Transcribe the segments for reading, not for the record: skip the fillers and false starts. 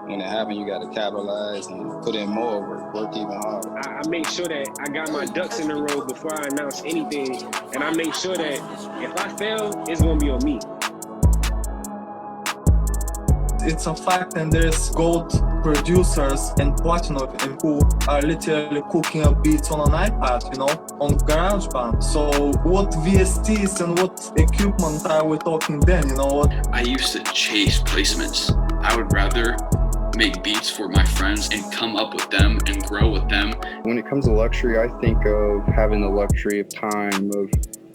when it happens, you got to capitalize and put in more work even harder. I make sure that I got my ducks in a row before I announce anything, and I make sure that if I fail, it's gonna be on me. It's a fact, and there's gold producers and platinum who are literally cooking up beats on an iPad, you know, on GarageBand. So what VSTs and what equipment are we talking then, you know? I used to chase placements. I would rather make beats for my friends and come up with them and grow with them. When it comes to luxury, I think of having the luxury of time, of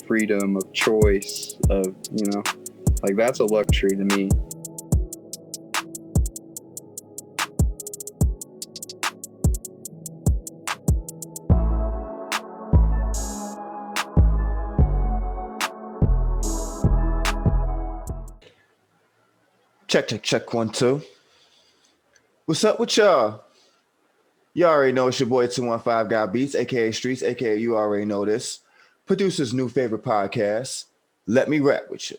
freedom, of choice, of, you know, like that's a luxury to me. Check, 1, 2. What's up with y'all? You already know it's your boy 215 Guap Beats, aka Streets, aka you already know this. Producer's new favorite podcast, Let Me Rap With You.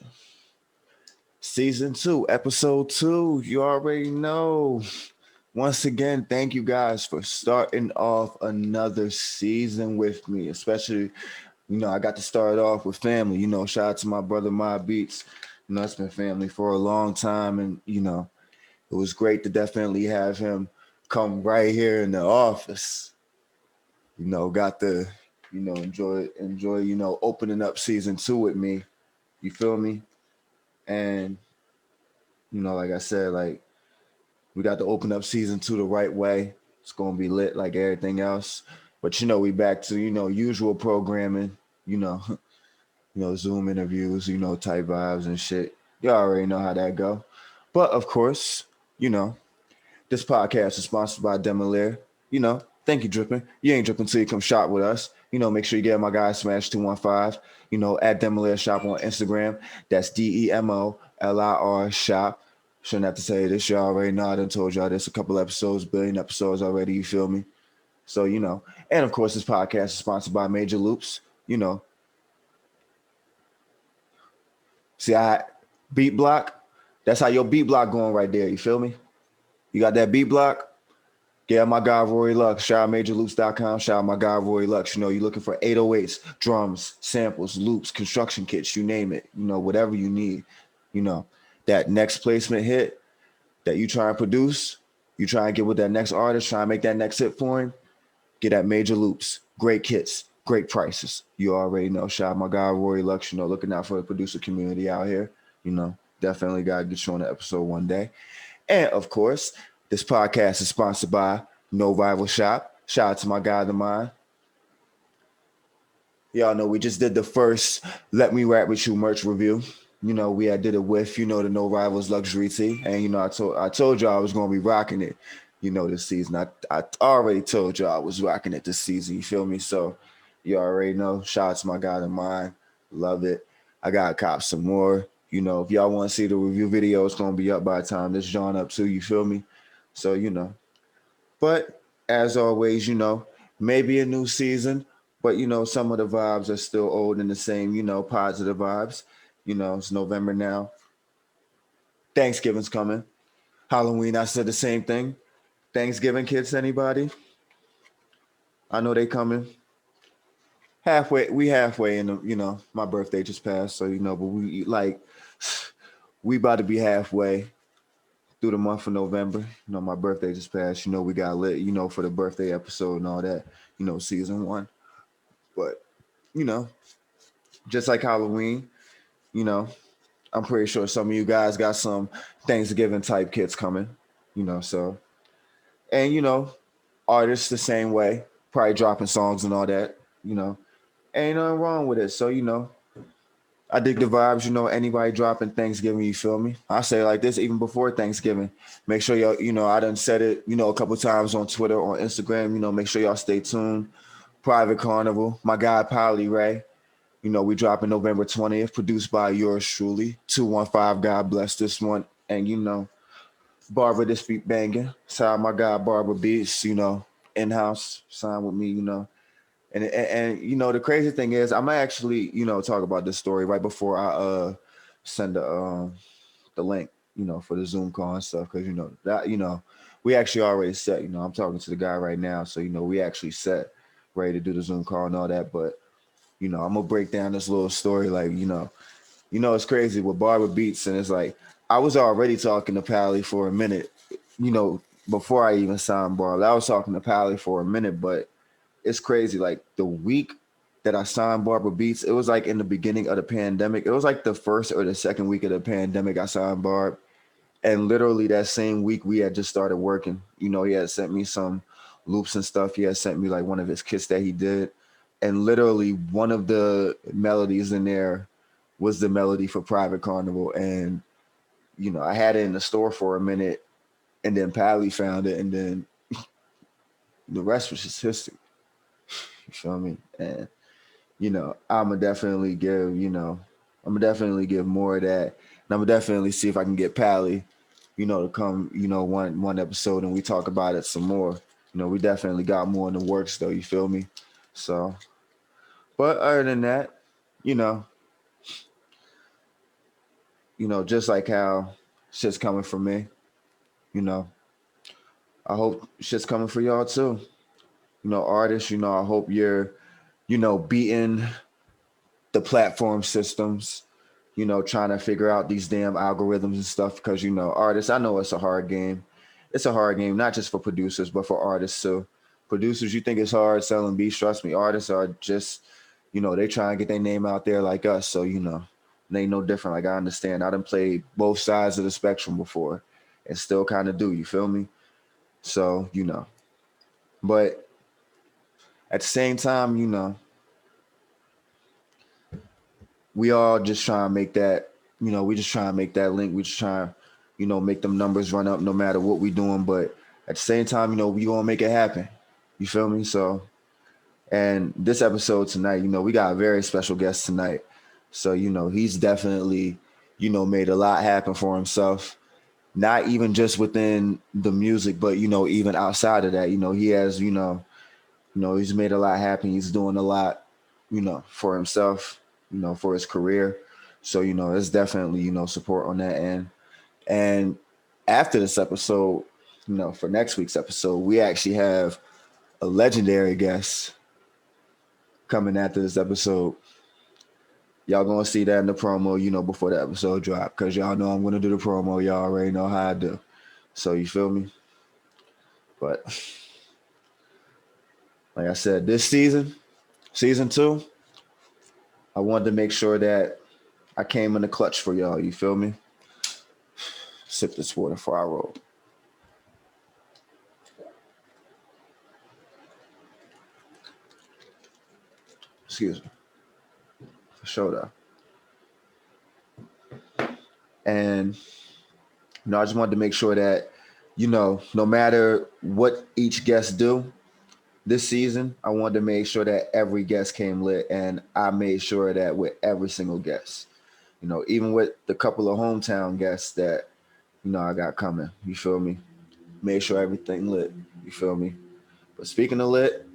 Season 2, episode 2, you already know. Once again, thank you guys for starting off another season with me, especially, you know, I got to start off with family. You know, shout out to my brother, My Beats. You know, it's been family for a long time, and, you know, it was great to definitely have him come right here in the office. You know, got to, you know, enjoy, you know, opening up season 2 with me. You feel me? And, you know, like I said, like, we got to open up season 2 the right way. It's going to be lit like everything else. But, you know, we back to, you know, usual programming, you know, Zoom interviews, you know, type vibes and shit. You already know how that go. But, of course, you know, this podcast is sponsored by Demolaire. You know, thank you, Drippin'. You ain't dripping till you come shop with us. You know, make sure you get my guy Smash 215. You know, at Demolaire Shop on Instagram. That's DEMOLIR Shop. Shouldn't have to say this. Y'all already know. I done told y'all this a couple episodes, billion episodes already. You feel me? So, you know, and of course, this podcast is sponsored by Major Loops. You know, see, I beat block. That's how your beat block going right there. You feel me? You got that beat block? Yeah, my guy Roy Lux. Shout out MajorLoops.com. Shout out my guy Roy Lux. You know, you're looking for 808s, drums, samples, loops, construction kits, you name it. You know, whatever you need. You know, that next placement hit that you try and produce, you try and get with that next artist, try and make that next hit for him, get at Major Loops. Great kits, great prices. You already know. Shout out my guy Roy Lux. You know, looking out for the producer community out here. You know, definitely got to get you on the episode one day. And of course, this podcast is sponsored by No Rival Shop. Shout out to my guy, The Mind. Y'all know we just did the first Let Me Rap With You merch review. You know, we did it with, you know, the No Rivals luxury tee. And, you know, I told y'all I was going to be rocking it, you know, this season. I already told y'all I was rocking it this season. You feel me? So you already know. Shout out to my guy, The Mind. Love it. I got to cop some more. You know, if y'all want to see the review video, it's going to be up by the time this John up too, you feel me? So, you know. But as always, you know, maybe a new season, but, you know, some of the vibes are still old and the same, you know, positive vibes. You know, it's November now. Thanksgiving's coming. Halloween, I said the same thing. Thanksgiving kids, anybody? I know they coming. We halfway in the, you know, my birthday just passed, so, you know, but we about to be halfway through the month of November. You know, my birthday just passed. You know, we got lit, you know, for the birthday episode and all that, you know, season 1. But, you know, just like Halloween, you know, I'm pretty sure some of you guys got some Thanksgiving type kits coming, you know, so. And, you know, artists the same way, probably dropping songs and all that, you know. Ain't nothing wrong with it. So, you know, I dig the vibes, you know, anybody dropping Thanksgiving, you feel me? I say it like this, even before Thanksgiving. Make sure y'all, you know, I done said it, you know, a couple times on Twitter, on Instagram, you know, make sure y'all stay tuned. Private Carnival, my guy, Polly Ray. You know, we dropping November 20th, produced by yours truly, 215, God bless this one. And, you know, Barba this beat banging. Shout out my guy, Barba Beats, you know, in-house, signed with me, you know. And you know, the crazy thing is, I'm gonna actually, you know, talk about this story right before I send the link, for the Zoom call and stuff, because that we actually already set. I'm talking to the guy right now, so we actually set, ready to do the Zoom call and all that. But I'm gonna break down this little story, like it's crazy with Barba Beats, and it's like I was already talking to Pally for a minute, before I even signed Barba. I was talking to Pally for a minute, but it's crazy. Like the week that I signed Barba Beats, it was like in the beginning of the pandemic. It was like the first or the second week of the pandemic I signed Barb. And literally that same week we had just started working. He had sent me some loops and stuff. He had sent me like one of his kits that he did. And literally one of the melodies in there was the melody for Private Carnival. And, I had it in the store for a minute, and then Pally found it, and then the rest was just history. You feel me? And I'ma definitely give more of that. And I'm gonna definitely see if I can get Pally, to come, one episode and we talk about it some more. We definitely got more in the works though, you feel me? So, but other than that, just like how shit's coming for me, I hope shit's coming for y'all too. Artists, I hope you're, beating the platform systems, trying to figure out these damn algorithms and stuff, because, artists, I know it's a hard game. It's a hard game, not just for producers, but for artists too. Producers, you think it's hard selling beats, trust me. Artists are just, they try and get their name out there like us. So, it ain't no different. Like, I understand. I done played both sides of the spectrum before and still kind of do, you feel me? So, but at the same time, we all just try and make that, we just try and make that link. We just try, make them numbers run up no matter what we doing. But at the same time, we gonna make it happen. You feel me? So, and this episode tonight, we got a very special guest tonight. So, he's definitely, made a lot happen for himself. Not even just within the music, but, even outside of that, he has, he's made a lot happen. He's doing a lot, for himself, for his career. So, it's definitely, support on that end. And after this episode, for next week's episode, we actually have a legendary guest coming after this episode. Y'all gonna see that in the promo, before the episode drop, because y'all know I'm gonna do the promo. Y'all already know how I do. So you feel me? But like I said, this season 2, I wanted to make sure that I came in the clutch for y'all. You feel me? Sip this water before I roll. Excuse me. For sure though. And I just wanted to make sure that, no matter what each guest do this season, I wanted to make sure that every guest came lit, and I made sure that with every single guest, even with the couple of hometown guests that, I got coming, you feel me? Made sure everything lit, you feel me? But speaking of lit,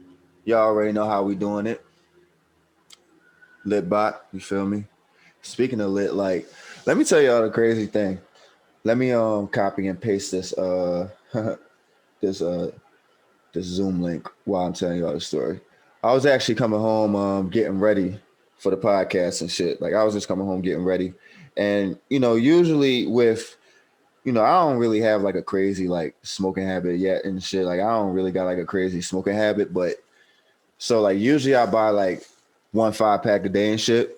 y'all already know how we doing it. Lit bot, you feel me? Speaking of lit, like, let me tell y'all the crazy thing. Let me copy and paste this this Zoom link while I'm telling y'all the story. I was actually coming home getting ready for the podcast and shit. Like, I was just coming home getting ready. And, usually with, I don't really have like a crazy like smoking habit yet and shit. Like, I don't really got like a crazy smoking habit, but so like usually I buy like 1 5-pack a day and shit.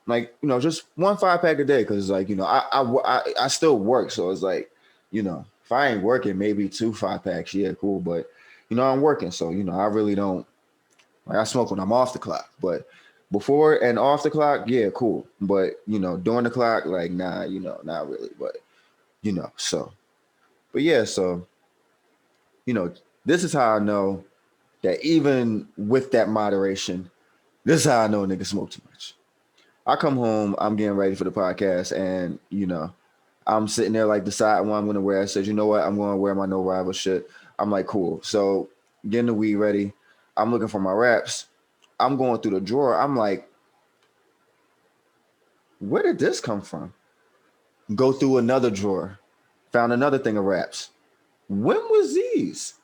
Like, just 1 5-pack a day, because like, I still work, so it's like, if I ain't working, maybe 2 5-packs, yeah, cool. But I'm working, so I really don't, like, I smoke when I'm off the clock, but before and off the clock, yeah, cool. But during the clock, like, nah, not really. But so, but yeah, so this is how I know that even with that moderation, this is how I know a nigga smoke too much. I come home, I'm getting ready for the podcast, and I'm sitting there like deciding what I'm gonna wear. I said, you know what, I'm gonna wear my no rival shit. I'm like, cool. So getting the weed ready, I'm looking for my wraps. I'm going through the drawer. I'm like, where did this come from? Go through another drawer, found another thing of raps. When was these?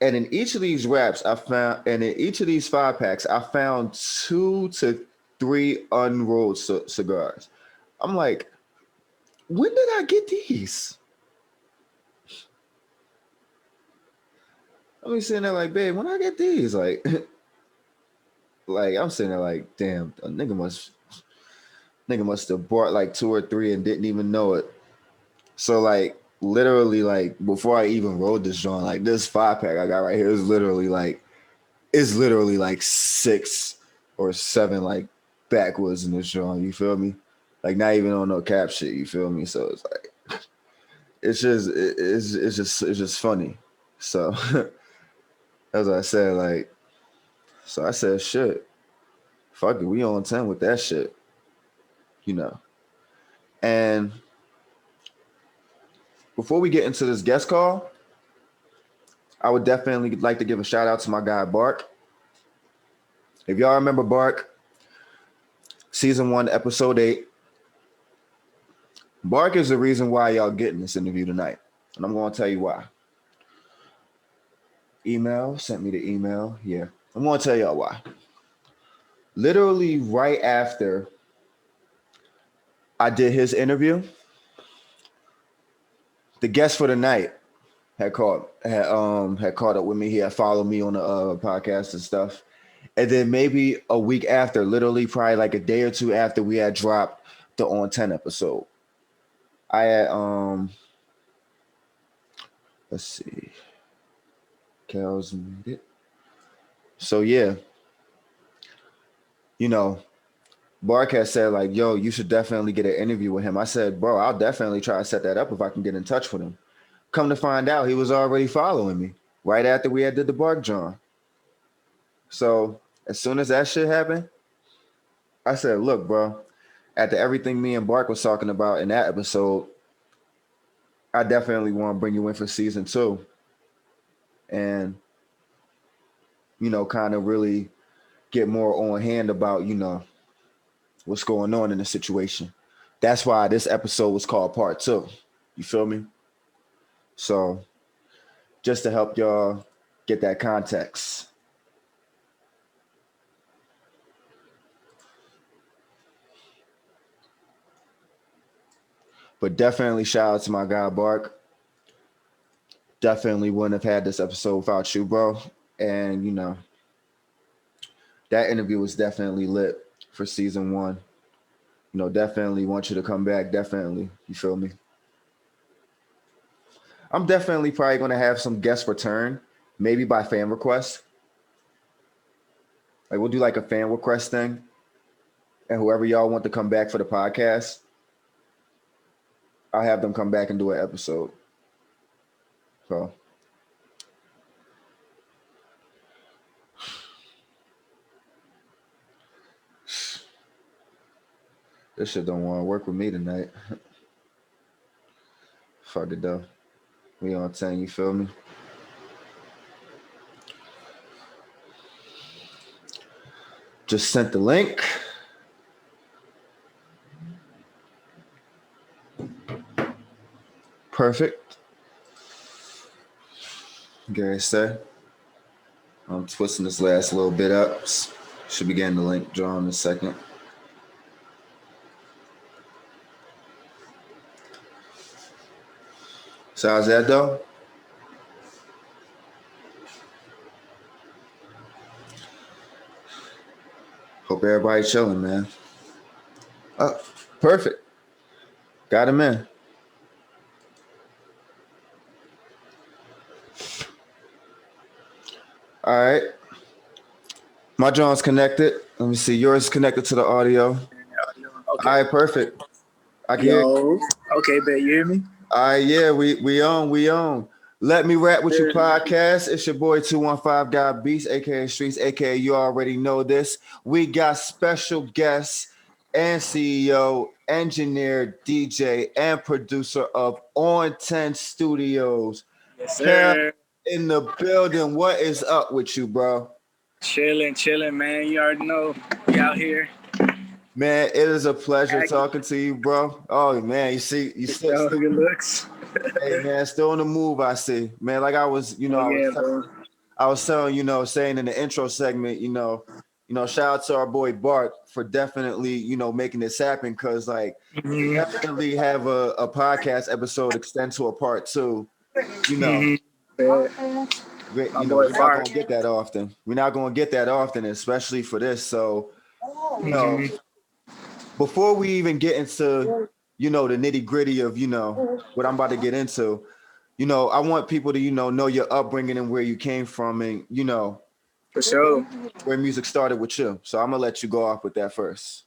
And in each of these raps, and in each of these 5-packs, I found 2 to 3 unrolled cigars. I'm like, when did I get these? I'm sitting there like, babe, when I get these, like I'm sitting there like, damn, a nigga must have bought like 2 or 3 and didn't even know it. So like, literally, like before I even rolled this joint, like this 5-pack I got right here is literally like 6 or 7 like backwards in this joint. You feel me? Like not even on no cap shit. You feel me? So it's like it's just funny. So as I said, like, so I said, shit, fuck it, we on 10 with that shit, you know. And before we get into this guest call, I would definitely like to give a shout out to my guy, Bark. If y'all remember Bark, season 1, episode 8, Bark is the reason why y'all getting this interview tonight. And I'm going to tell you why. Sent me the email. Yeah, I'm going to tell y'all why. Literally right after I did his interview, the guest for the night had caught up with me. He had followed me on the podcast and stuff. And then maybe a week after, literally probably like a day or 2 after we had dropped the On 10 episode, I had let's see, Quellz made it. So yeah, you know, Bark had said like, yo, you should definitely get an interview with him. I said, bro, I'll definitely try to set that up if I can get in touch with him. Come to find out, he was already following me right after we had did the Bark John. So as soon as that shit happened, I said, look, bro, after everything me and Bark was talking about in that episode, I definitely want to bring you in for season 2. And, you know, kind of really get more on hand about, you know, what's going on in the situation. That's why this episode was called Part 2. You feel me? So just to help y'all get that context. But definitely shout out to my guy, Bark. Definitely wouldn't have had this episode without you, bro. And, you know, that interview was definitely lit for season 1. You know, definitely want you to come back. Definitely. You feel me? I'm definitely probably going to have some guest return, maybe by fan request. Like we'll do like a fan request thing. And whoever y'all want to come back for the podcast, I'll have them come back and do an episode. So this shit don't want to work with me tonight. Fuck it though. We on 10, you feel me? Just sent the link. Perfect. Gary said. I'm twisting this last little bit up. Should be getting the link drawn in a second. So how's that though? Hope everybody chilling, man. Oh, perfect. Got him in. All right. My John's connected. Let me see. Yours is connected to the audio. Okay. All right, perfect. I can hear you. Okay, bet. You hear me? All right, yeah, we on. Let Me Rap With You podcast. It's your boy 215 Guap Beats, aka Streets, aka you already know this. We got special guests and CEO, engineer, DJ, and producer of On 10 Studios. Yes, sir. In the building. What is up with you, bro? Chilling, man. You already know. We out here. Man, it is a pleasure talking to you, bro. Oh man, you still Good looks. hey man, still on the move, I see. Man, like I was, I was telling, saying in the intro segment, shout out to our boy Bart for definitely, making this happen, because like we definitely have a podcast episode extend to a part 2. We're not gonna get that often. We're not gonna get that often, especially for this. So, before we even get into, the nitty gritty of, what I'm about to get into, I want people to, know your upbringing and where you came from, and, For sure. where music started with you. So I'm gonna let you go off with that first.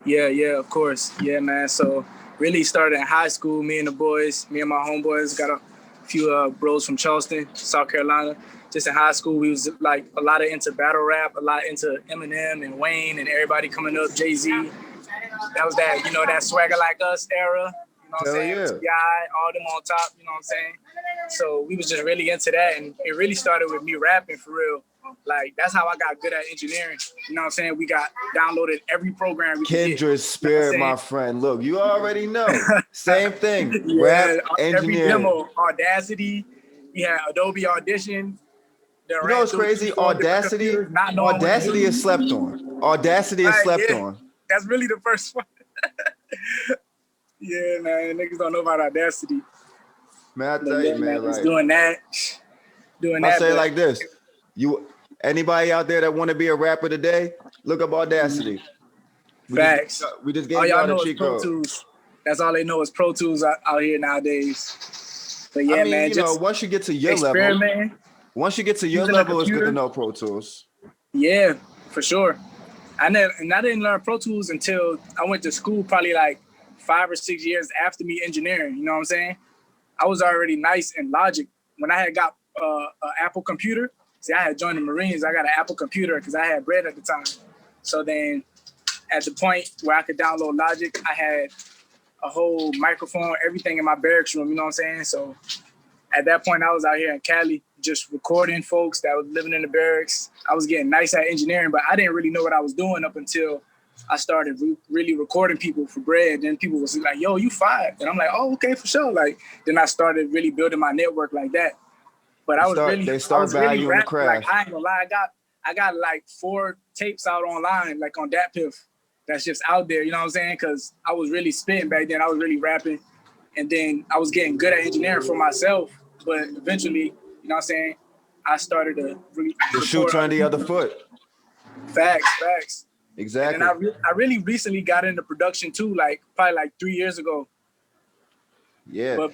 Yeah, of course. Yeah, man. So really started in high school. Me and my homeboys got a few bros from Charleston, South Carolina. Just in high school, we was like a lot of into battle rap, a lot into Eminem and Wayne and everybody coming up, Jay-Z. That was that, that Swagger Like Us era. You know what I'm saying? Yeah. T.I., all them on top, you know what I'm saying? So we was just really into that, and it really started with me rapping for real. Like, that's how I got good at engineering. You know what I'm saying? We got downloaded every program we Kindred spirit, my friend. Look, you already know. Same thing. Yeah, Rap, every engineering. demo, Audacity. We had Adobe Audition. You know what's crazy? Audacity is slept on. Audacity is slept on. That's really the first one. Yeah, man. Niggas don't know about Audacity. Man, I tell you, man, like doing that. I say like this. Anybody out there that want to be a rapper today, look up Audacity. Facts. We just gave y'all the cheat code. That's all they know is Pro Tools out here nowadays. But yeah, I mean, man, once you get to your level, it's good to know Pro Tools. Yeah, for sure. I didn't learn Pro Tools until I went to school, probably like 5 or 6 years after me engineering. You know what I'm saying? I was already nice in Logic. When I had got an Apple computer, see, I had joined the Marines. I got an Apple computer because I had bread at the time. So then at the point where I could download Logic, I had a whole microphone, everything in my barracks room, you know what I'm saying? So at that point, I was out here in Cali just recording folks that was living in the barracks. I was getting nice at engineering, but I didn't really know what I was doing up until I started really recording people for bread. Then people was like, yo, you fired. And I'm like, oh, okay, for sure. Like, then I started really building my network like that. But they start valuing the craft. Like, I ain't gonna lie, I got like 4 tapes out online, like on DatPiff. That's just out there, you know what I'm saying? Because I was really spitting back then. I was really rapping. And then I was getting good at engineering for myself. But eventually, you know what I'm saying, I started to really... The shoe turned the other foot. Facts. Exactly. And I really recently got into production too, probably 3 years ago. Yeah. But,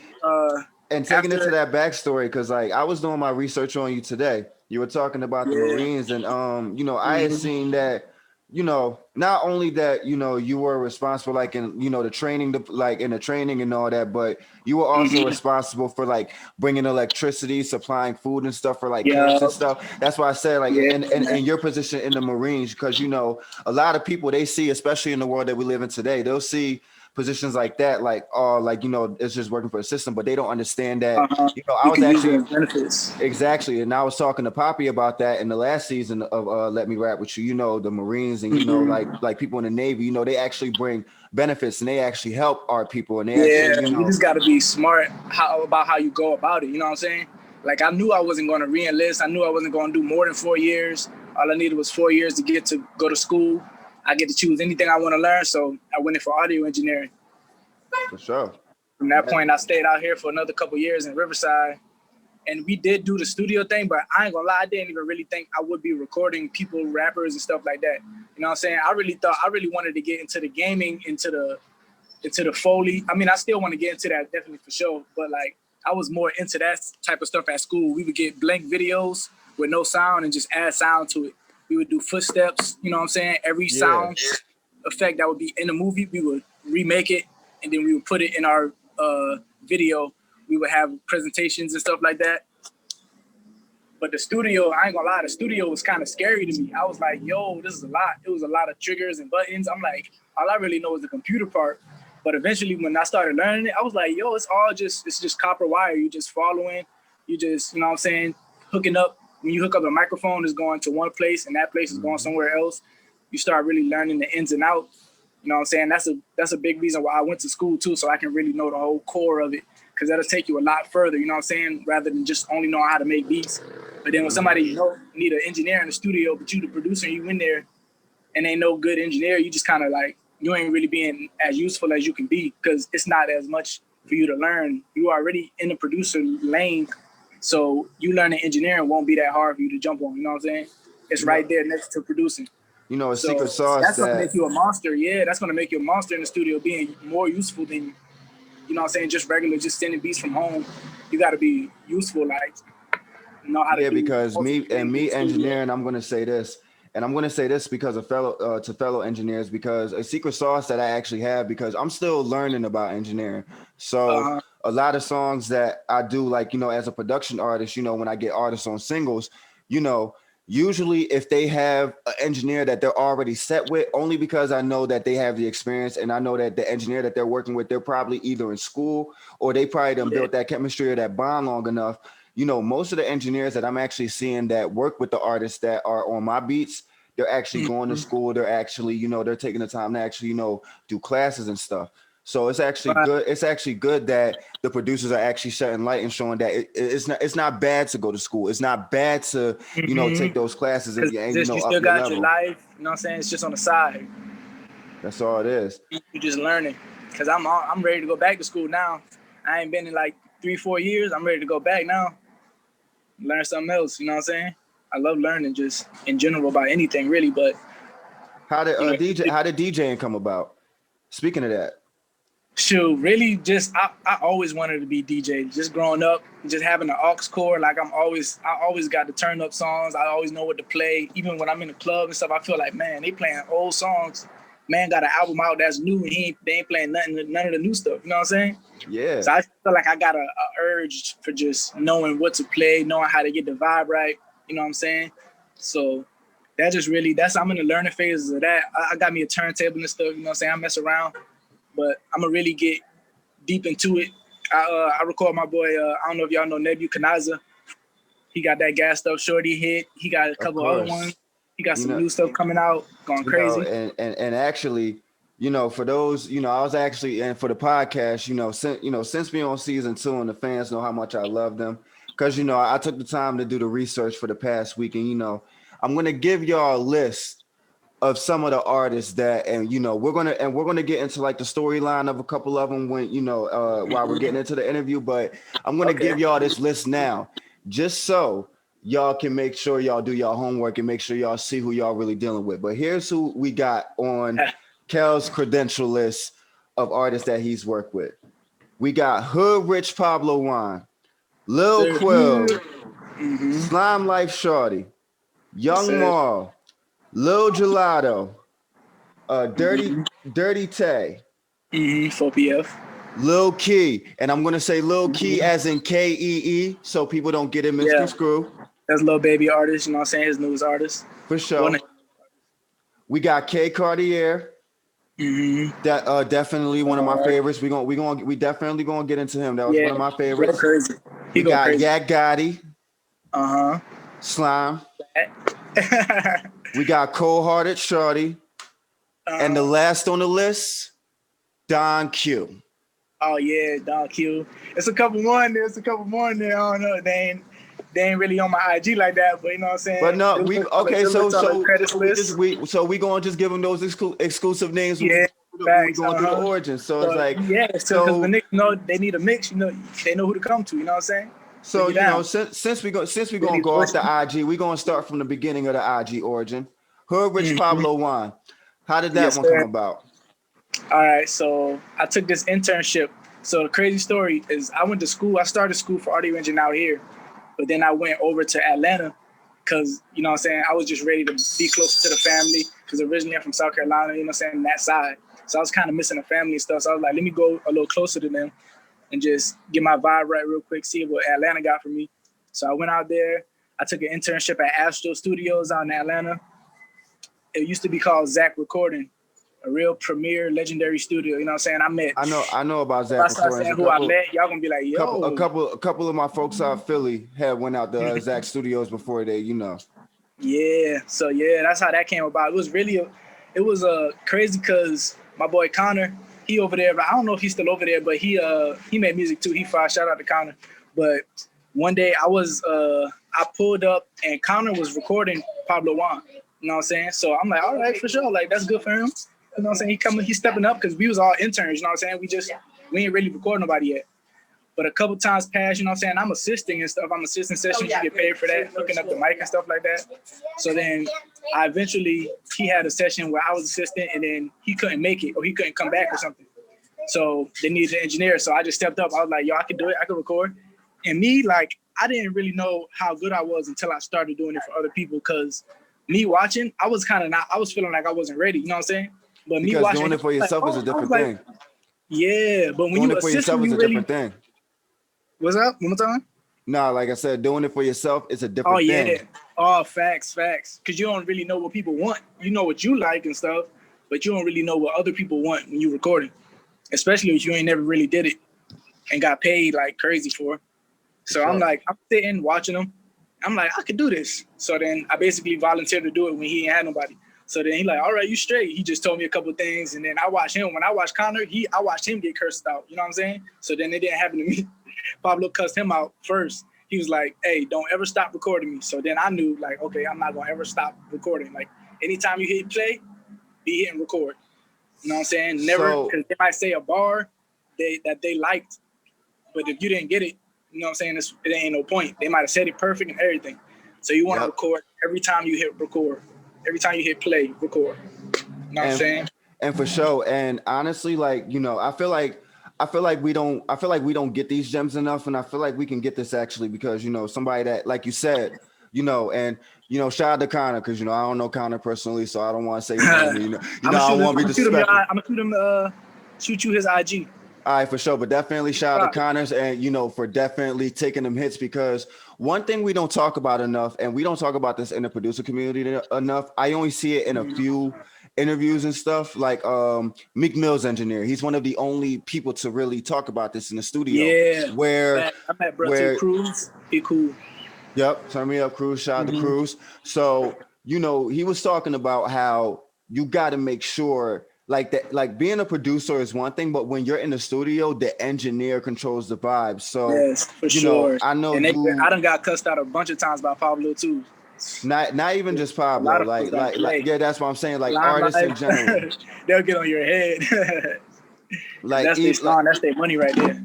and taking it to that backstory, because I was doing my research on you today. You were talking about the Marines, and I had seen that, not only that, you were responsible in, the training, in the training and all that, but you were also responsible for bringing electricity, supplying food and stuff for camps and stuff. That's why I said in your position in the Marines, because a lot of people, they see, especially in the world that we live in today, they'll see positions like that, it's just working for the system, but they don't understand that, I was actually benefits. Exactly. And I was talking to Poppy about that in the last season of Let Me Rap With You, the Marines and, like people in the Navy, they actually bring benefits and they actually help our people. And they actually, you just got to be smart about how you go about it. You know what I'm saying? I knew I wasn't going to re-enlist. I knew I wasn't going to do more than 4 years. All I needed was 4 years to go to school. I get to choose anything I want to learn, so I went in for audio engineering. For sure. From that point, I stayed out here for another couple years in Riverside, and we did do the studio thing, but I ain't gonna lie, I didn't even really think I would be recording people, rappers, and stuff like that. You know what I'm saying? I really wanted to get into the gaming, into the Foley. I mean, I still want to get into that, definitely for sure, but I was more into that type of stuff at school. We would get blank videos with no sound and just add sound to it. We would do footsteps, you know what I'm saying? Every sound effect that would be in the movie, we would remake it, and then we would put it in our video. We would have presentations and stuff like that. But the studio, I ain't gonna lie, the studio was kind of scary to me. I was like, yo, this is a lot. It was a lot of triggers and buttons. I'm like, all I really know is the computer part. But eventually when I started learning it, I was like, yo, it's just copper wire. You just following, you just, you know what I'm saying, hooking up. When you hook up a microphone, it's going to one place and that place is going somewhere else. You start really learning the ins and outs. You know what I'm saying? That's a big reason why I went to school too, so I can really know the whole core of it, because that'll take you a lot further, you know what I'm saying, rather than just only knowing how to make beats. But then when somebody need an engineer in the studio, but you the producer and you in there and ain't no good engineer, you just kind of like, you ain't really being as useful as you can be, because it's not as much for you to learn. You already in the producer lane, so you learning engineering won't be that hard for you to jump on, you know what I'm saying? It's right there next to producing. You know, a So secret sauce that's gonna make you a monster. Yeah, that's gonna make you a monster in the studio, being more useful than, you know what I'm saying, just regular, just sending beats from home. You gotta be useful, like know how to do because me engineering, I'm gonna say this, and I'm gonna say this because of fellow engineers, because a secret sauce that I actually have, because I'm still learning about engineering. So a lot of songs that I do, like, you know, as a production artist, you know, when I get artists on singles, you know, usually if they have an engineer that they're already set with, only because I know that they have the experience, and I know that the engineer that they're working with, they're probably either in school or they probably done built that chemistry or that bond long enough. You know, most of the engineers that I'm actually seeing that work with the artists that are on my beats, they're actually going to school. They're actually, you know, they're taking the time to actually, you know, do classes and stuff. So it's actually good. It's actually good that the producers are actually shedding light and showing that it's not bad to go to school. It's not bad to, you know, take those classes and you know, you up still got your your life. You know what I'm saying? It's just on the side. That's all it is. You're just learning. Because I'm ready to go back to school now. I ain't been in like 3-4 years. I'm ready to go back now. Learn something else. You know what I'm saying? I love learning just in general about anything really. But how did DJing come about? Speaking of that. Shoot, really just I always wanted to be DJ. Just growing up, just having an aux cord, like I always got to turn up songs. I always know what to play. Even when I'm in the club and stuff, I feel like, man, they playing old songs. Man got an album out that's new and they ain't playing none of the new stuff. You know what I'm saying? Yeah. So I feel like I got a urge for just knowing what to play, knowing how to get the vibe right. You know what I'm saying? So I'm in the learning phases of that. I got me a turntable and stuff. You know what I'm saying? I mess around. But I'm gonna really get deep into it. I record my boy, I don't know if y'all know Nebu Kiniza. He got that gas stuff Shorty hit. He got a couple other ones. He got some new stuff coming out, going crazy. Know, and actually, you know, for those, you know, I was actually, and for the podcast, since being on season 2 and the fans know how much I love them, because, you know, I took the time to do the research for the past week, and, you know, I'm gonna give y'all a list of some of the artists that, and you know, we're gonna get into like the storyline of a couple of them when, you know, while we're getting into the interview, but I'm gonna give y'all this list now, just so y'all can make sure y'all do y'all homework and make sure y'all see who y'all really dealing with. But here's who we got on Quellz credential list of artists that he's worked with. We got Hoodrich Pablo Juan, Lil Quellz, Slimelife Shawty, Young Maul, Lil Gelato, Dirty Tay, 4PF, Lil Kee, and I'm gonna say Lil Kee as in Kee, so people don't get it misconstrued. That's Lil Baby artist, you know what I'm saying? His newest artist. For sure. We got Cae Cartier. That definitely one of my favorites. We definitely gonna get into him. That was one of my favorites. Crazy. We got Yak Gotti. Slime. We got Cold-Hearted Shawty. And the last on the list, Don Q. Oh yeah, Don Q. It's a couple more in there. I don't know. They ain't really on my IG like that, but you know what I'm saying? But no, we gonna just give them those exclusive names. Yeah, we're going through the origin. So it's like, because when niggas know they need a mix, you know, they know who to come to. You know what I'm saying? So you know, since we're gonna go off the IG, we're gonna start from the beginning of the IG origin. Hoodrich Pablo Juan. How did that one come about? All right, so I took this internship. So the crazy story is I went to school. I started school for audio engineering out here, but then I went over to Atlanta because, you know what I'm saying, I was just ready to be closer to the family because originally I'm from South Carolina, you know what I'm saying, that side. So I was kind of missing the family and stuff. So I was like, let me go a little closer to them and just get my vibe right real quick, see what Atlanta got for me. So I went out there. I took an internship at Astro Studios out in Atlanta. It used to be called Zach Recording, a real premier legendary studio. You know what I'm saying? I know about Zach Recording. Who I met, y'all gonna be like, yo. A couple of my folks out of Philly had went out to Zach Studios before they, you know. Yeah, so yeah, that's how that came about. It was really crazy because my boy Connor, he over there, but I don't know if he's still over there, but he made music too. He fire, shout out to Connor. But one day I pulled up and Connor was recording Pablo Juan. You know what I'm saying? So I'm like, all right, for sure. Like, that's good for him. You know what I'm saying? He's stepping up because we was all interns, you know what I'm saying? We ain't really recording nobody yet. But a couple times passed, you know what I'm saying? I'm assisting and stuff. I'm assisting sessions, you get paid for that, hooking up the mic and stuff like that. So then he had a session where I was assistant and then he couldn't make it or he couldn't come back or something. So they needed an engineer. So I just stepped up. I was like, yo, I can do it. I can record. And me, like, I didn't really know how good I was until I started doing it for other people because me watching, I was feeling like I wasn't ready, you know what I'm saying? But me watching, doing it for yourself is a different thing. Yeah, but when doing you it for assist, yourself is a different thing. What's up? One more time? No, like I said, doing it for yourself is a different thing. Oh, yeah. Oh, facts. Because you don't really know what people want. You know what you like and stuff, but you don't really know what other people want when you're recording, especially if you ain't never really did it and got paid like crazy for it. So sure. I'm sitting, watching them. I'm like, I could do this. So then I basically volunteered to do it when he ain't had nobody. So then he like, all right, you straight. He just told me a couple of things. And then I watched him. When I watched Connor, I watched him get cursed out. You know what I'm saying? So then it didn't happen to me. Pablo cussed him out first. He was like, hey, don't ever stop recording me. So then I knew, like, okay, I'm not going to ever stop recording. Like, anytime you hit play, be hitting record. You know what I'm saying? Never, because they might say a bar that they liked. But if you didn't get it, you know what I'm saying? It ain't no point. They might have said it perfect and everything. So you want to record every time you hit record. Every time you hit play, record. You know what I'm saying? And for sure. And honestly, like, you know, I feel like we don't get these gems enough. And I feel like we can get this actually because, you know, somebody that, like you said, you know, and, you know, shout out to Connor because, you know, I don't know Connor personally, so I don't want to say, you know, I don't want to be disrespectful. I'm going to shoot you his IG. All right, for sure. But definitely shout out to Connors and, you know, for definitely taking them hits because one thing we don't talk about enough, and we don't talk about this in the producer community enough. I only see it in a few interviews and stuff like Meek Mill's engineer. He's one of the only people to really talk about this in the studio. Yeah. Where I met brother Cruz. He cool. Yep. Turn me up, Cruz. Shout out to Cruz. So, you know, he was talking about how you got to make sure like that, like being a producer is one thing, but when you're in the studio, the engineer controls the vibe. So, yes, for sure. I know. And I done got cussed out a bunch of times by Pablo too. Not even just Pablo. Like yeah, that's what I'm saying. Like artists in general, they'll get on your head. Like that's their song. That's their money right there.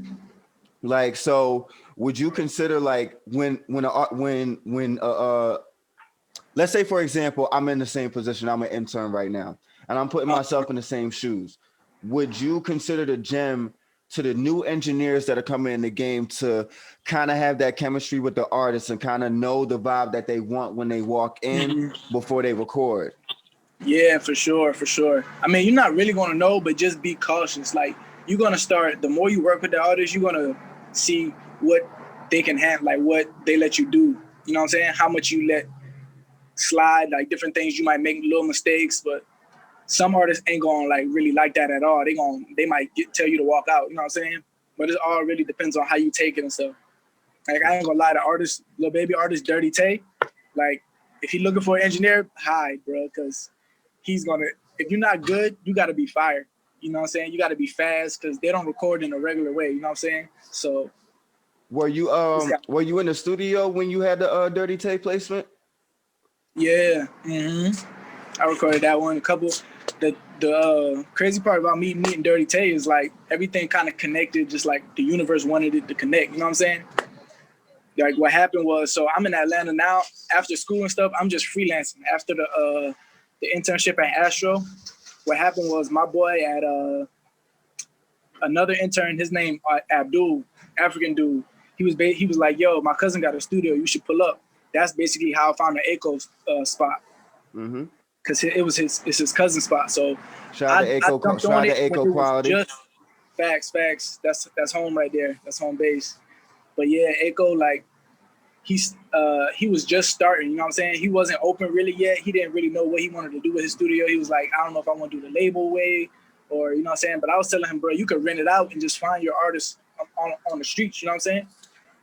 Like, so would you consider like when let's say for example, I'm in the same position. I'm an intern right now. And I'm putting myself in the same shoes. Would you consider the gem to the new engineers that are coming in the game to kind of have that chemistry with the artists and kind of know the vibe that they want when they walk in before they record? Yeah, for sure. I mean, you're not really going to know, but just be cautious. Like, you're going to start, the more you work with the artists, you're going to see what they can have, like what they let you do. You know what I'm saying? How much you let slide, like different things. You might make little mistakes, but some artists ain't gonna like really like that at all. They might tell you to walk out, you know what I'm saying? But it all really depends on how you take it and stuff. Like I ain't gonna lie, to artists, Lil Baby artist Dirty Tay, like if you're looking for an engineer, hide, bro, because he's gonna, if you're not good, you gotta be fired. You know what I'm saying? You gotta be fast because they don't record in a regular way, you know what I'm saying? So were you in the studio when you had the Dirty Tay placement? Yeah. I recorded that one. A couple. The crazy part about me meeting Dirty Tay is like everything kind of connected, just like the universe wanted it to connect. You know what I'm saying? Like what happened was, so I'm in Atlanta now. After school and stuff, I'm just freelancing. After the internship at Astro, what happened was my boy had another intern. His name Abdul, African dude. He was like, yo, my cousin got a studio. You should pull up. That's basically how I found the AKO spot. Because it's his cousin's spot. So shout out to AKOquality. Facts. That's home right there. That's home base. But yeah, Ako, like he was just starting, you know what I'm saying? He wasn't open really yet. He didn't really know what he wanted to do with his studio. He was like, I don't know if I want to do the label way or, you know what I'm saying? But I was telling him, bro, you could rent it out and just find your artists on the streets, you know what I'm saying?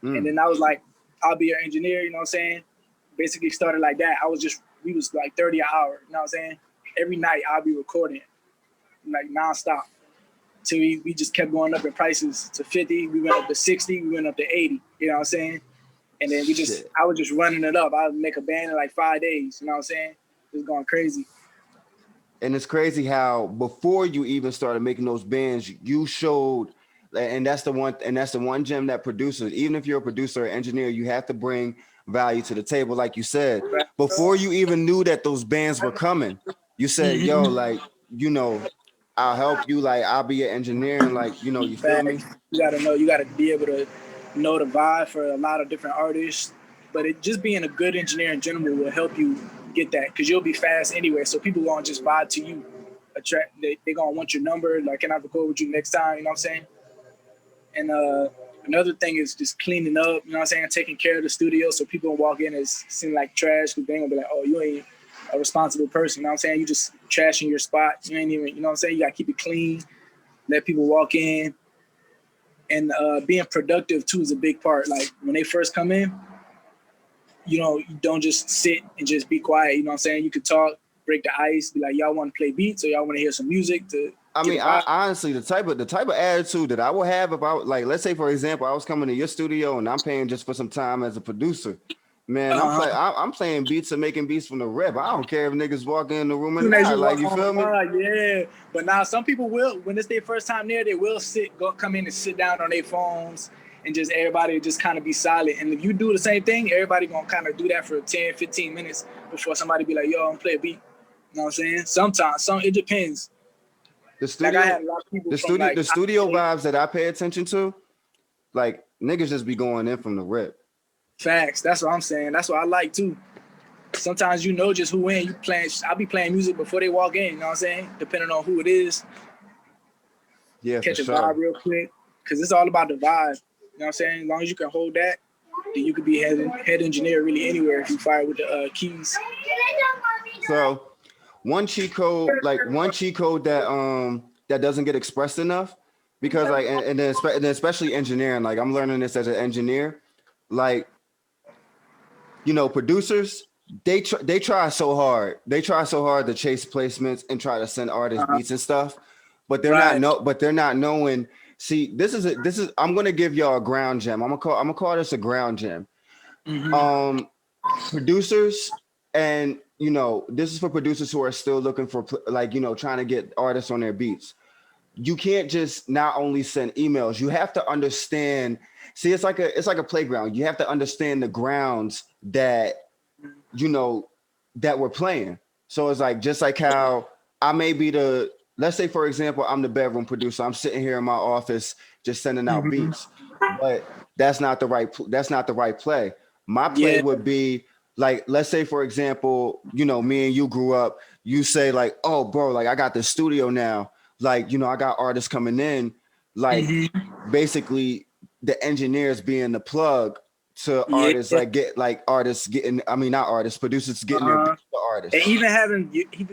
And then I was like, I'll be your engineer, you know what I'm saying? Basically started like that. We was like 30 an hour, you know what I'm saying? Every night I'll be recording. You like nonstop. Till we just kept going up in prices to 50. We went up to 60. We went up to 80. You know what I'm saying? And then I was just running it up. I would make a band in like 5 days. You know what I'm saying? Just going crazy. And it's crazy how before you even started making those bands, you showed, and that's the one gem that producers, even if you're a producer or engineer, you have to bring value to the table. Like you said, before you even knew that those bands were coming, you said, yo, like, you know, I'll help you, like, I'll be an engineer, and like, you know, you feel me? You gotta be able to know the vibe for a lot of different artists, but just being a good engineer in general will help you get that, because you'll be fast anyway, so people won't just vibe to you. They gonna want your number, like, can I record with you next time, you know what I'm saying? And another thing is just cleaning up, you know what I'm saying, taking care of the studio so people don't walk in and seem like trash, because they're gonna be like, oh, you ain't a responsible person, you know what I'm saying? You just trashing your spot, you ain't even, you know what I'm saying? You gotta keep it clean, let people walk in. And being productive too is a big part. Like when they first come in, you know, you don't just sit and just be quiet, you know what I'm saying? You could talk, break the ice, be like, y'all want to play beats or y'all want to hear some music? I honestly, the type of attitude that I would have if I, like, let's say for example, I was coming to your studio and I'm paying just for some time as a producer. Man, I'm playing beats and making beats from the rip. I don't care if niggas walk in the room and not, like, you feel me? Yeah, but now some people will, when it's their first time there, they will come in and sit down on their phones and just everybody just kind of be silent. And if you do the same thing, everybody gonna kind of do that for 10, 15 minutes before somebody be like, yo, I'm gonna play a beat. You know what I'm saying? Sometimes, it depends. The studio, like I had a lot of people the studio vibes that I pay attention to, like, niggas just be going in from the rip. Facts. That's what I'm saying. That's what I like too. Sometimes you know just who in. I'll be playing music before they walk in, you know what I'm saying? Depending on who it is. Yeah, catch for a sure. vibe real quick. Because it's all about the vibe. You know what I'm saying? As long as you can hold that, then you could be head engineer really anywhere if you fire with the keys. So one cheat code that doesn't get expressed enough, because like and then especially engineering, like I'm learning this as an engineer, like, you know, producers, they try so hard to chase placements and try to send artists beats and stuff, but they're not knowing. See, this is I'm gonna give y'all a ground gem. I'm gonna call this a ground gem. Mm-hmm. Producers, and you know, this is for producers who are still looking for, like, you know, trying to get artists on their beats. You can't just not only send emails. You have to understand. See, it's like a playground. You have to understand the grounds that, you know, that we're playing. So it's like, just like how I may be let's say, for example, I'm the bedroom producer. I'm sitting here in my office just sending out beats, but that's not the right play. My play would be like, let's say, for example, you know, me and you grew up. You say like, oh, bro, like I got this studio now. Like, you know, I got artists coming in. Like, basically, the engineers being the plug to artists, like producers getting their beats to artists. And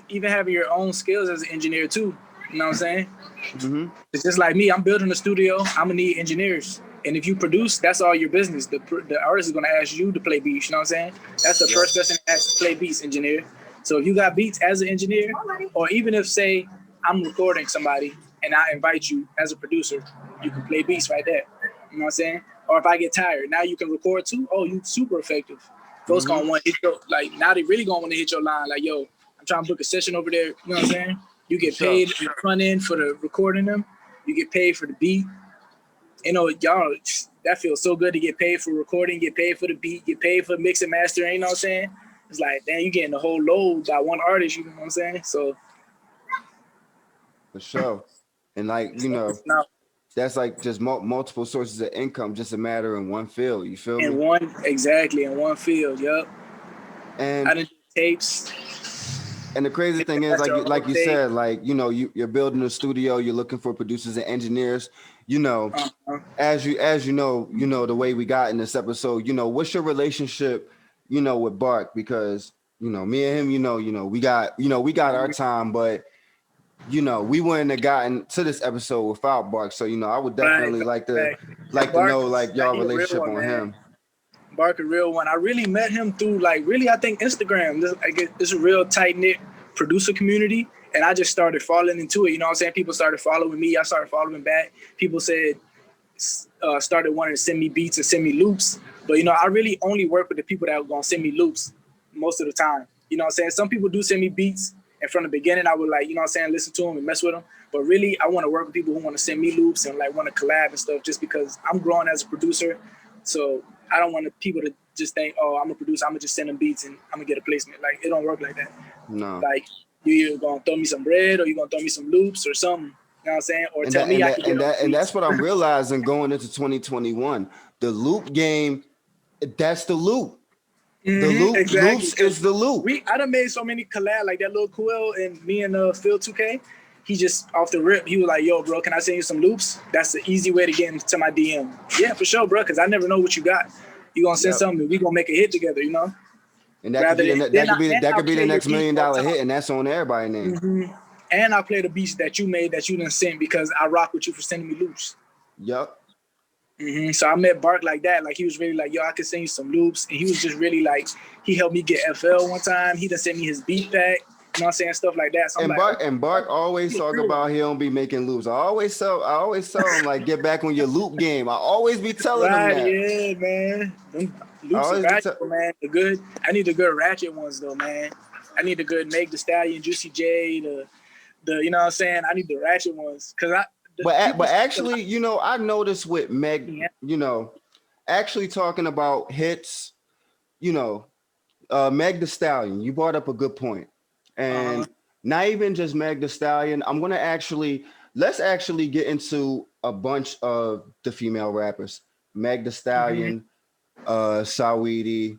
even having your own skills as an engineer too. You know what I'm saying? Mm-hmm. It's just like me. I'm building a studio. I'm gonna need engineers. And if you produce, that's all your business. The artist is gonna ask you to play beats. You know what I'm saying? That's the first person to ask to play beats, engineer. So if you got beats as an engineer, or even if, say, I'm recording somebody and I invite you as a producer, you can play beats right there. You know what I'm saying? Or if I get tired, now you can record too. Oh, you super effective. Folks gonna want to hit your, like, now they really gonna want to hit your line. Like, yo, I'm trying to book a session over there. You know what I'm saying? You get paid in the front end for the recording them. You get paid for the beat. You know, y'all, that feels so good to get paid for recording, get paid for the beat, get paid for mix and mastering. You know what I'm saying? It's like, damn, you getting the whole load by one artist. You know what I'm saying? So. For sure. And like, you know, that's like just multiple sources of income, just a matter in one field. You feel me? In one field. Yep. And I did tapes. And the crazy thing is, like you said, like, you know, you're building a studio, you're looking for producers and engineers. You know, as you know, the way we got in this episode, you know, what's your relationship, you know, with Bark? Because, you know, me and him, you know, we got our time, but, you know, we wouldn't have gotten to this episode without Bark. So, you know, I would definitely like to know, like, y'all relationship on him. Bark a real one. I really met him through, like, I think Instagram. It's a real tight-knit producer community, And I just started falling into it. You know what I'm saying? People started following me. I started following back. People started wanting to send me beats and send me loops. But, you know, I really only work with the people that are going to send me loops most of the time. You know what I'm saying? Some people do send me beats. And from the beginning, I would like, you know what I'm saying, listen to them and mess with them. But really, I want to work with people who want to send me loops and like want to collab and stuff just because I'm growing as a producer. So I don't want people to just think, oh, I'm a producer, I'm going to just send them beats and I'm going to get a placement. Like, it don't work like that. No. Like, you either going to throw me some bread or you're going to throw me some loops or something. You know what I'm saying? Or tell me I can get and that's what I'm realizing going into 2021. The loop game, that's the loop. The loop, exactly. Loops is the loop. I done made so many collab, like that Lil Quell and me and Phil 2K. He just off the rip, he was like, yo, bro, can I send you some loops? That's the easy way to get into my DM. Yeah, for sure, bro, because I never know what you got. You gonna send something, we gonna make a hit together, you know? And that could be the next $1 million hit, and that's on everybody's name. Mm-hmm. And I play the beats that you made that you didn't send because I rock with you for sending me loops. Yup. Mm-hmm. So I met Bark like that. Like he was really like, yo, I could send you some loops. And he was just really like, he helped me get FL one time. He done sent me his beat pack. You know what I'm saying? Stuff like that. So Bark always talk about he don't be making loops. I always tell him like, get back on your loop game. I always be telling him that. Yeah, man. Them loops are valuable, man. I need the good ratchet ones though, man. I need the good Meg Thee Stallion, Juicy J, the you know what I'm saying? I need the ratchet ones. But actually, you know, I noticed with Meg, you know, actually talking about hits, you know, Meg Thee Stallion, you brought up a good point. And not even just Meg Thee Stallion, let's actually get into a bunch of the female rappers. Meg Thee Stallion, Saweetie,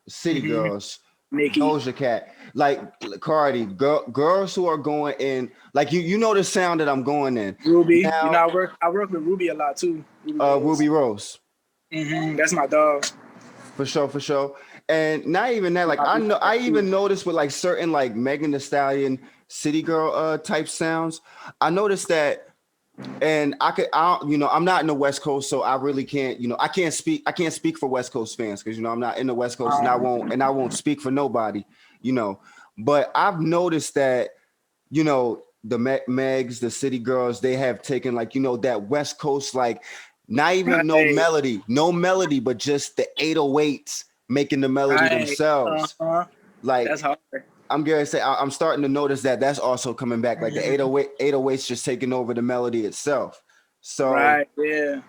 City Girls, Nicki. Doja Cat, like Cardi, girls who are going in, like you know the sound that I'm going in. Ruby, now, you know, I work with Ruby a lot too. Rubi Rose. That's my dog. For sure. And not even that, like I even noticed with like certain like Megan Thee Stallion, City Girl type sounds. I noticed that, and I'm not in the West Coast, so I really can't, you know, I can't speak for West Coast fans because, you know, I'm not in the West Coast and I won't speak for nobody, you know. But I've noticed that, you know, the Megs, the City Girls, they have taken like, you know, that West Coast, like not even no melody, but just the 808s making the melody themselves. Like that's hard. I'm gonna say I'm starting to notice that that's also coming back, like the 808s just taking over the melody itself. So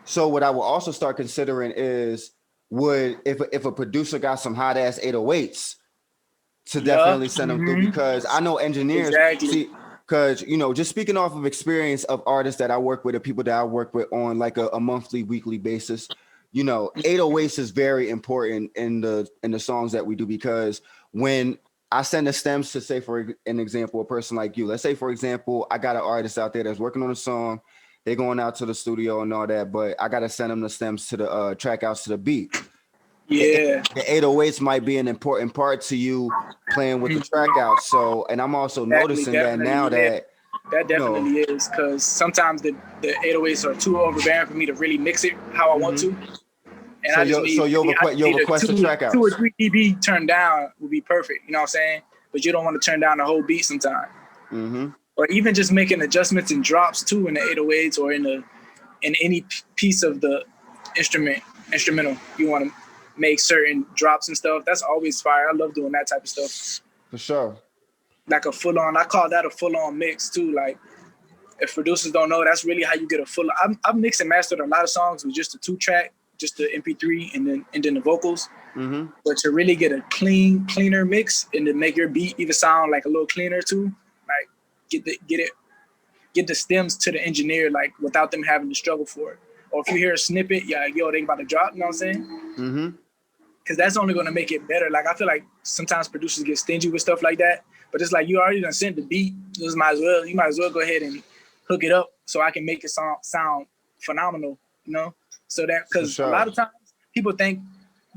So what I will also start considering is if a producer got some hot ass 808s to definitely send them through, because I know engineers because you know, just speaking off of experience of artists that I work with or people that I work with on like a monthly, weekly basis, you know, 808s is very important in the songs that we do, because when I send the stems to, say, for an example, a person like you, let's say, for example, I got an artist out there that's working on a song, they're going out to the studio and all that, but I got to send them the stems to the Trackouts to the beat. Yeah. The 808s might be an important part to you playing with the Trackouts. So, and I'm also noticing that now that definitely is, because sometimes the 808s are too overbearing for me to really mix it how I want to. And you'll request a Trackouts. 2 or 3 dB turned down would be perfect. You know what I'm saying? But you don't want to turn down the whole beat sometimes. Or even just making adjustments and drops too in the 808s or in any piece of the instrumental. You want to make certain drops and stuff. That's always fire. I love doing that type of stuff. For sure. Like a full-on, I call that a full-on mix too. Like, if producers don't know, that's really how you get a full. I've mixed and mastered a lot of songs with just a 2-track, just the MP3 and then the vocals. But to really get a cleaner mix and to make your beat even sound like a little cleaner too, like get the stems to the engineer, like without them having to struggle for it. Or if you hear a snippet, they about to drop, you know what I'm saying? Because that's only going to make it better. Like, I feel like sometimes producers get stingy with stuff like that, but it's like, you already done sent the beat, you might as well go ahead and hook it up so I can make it sound phenomenal, you know? So that, because a lot of times people think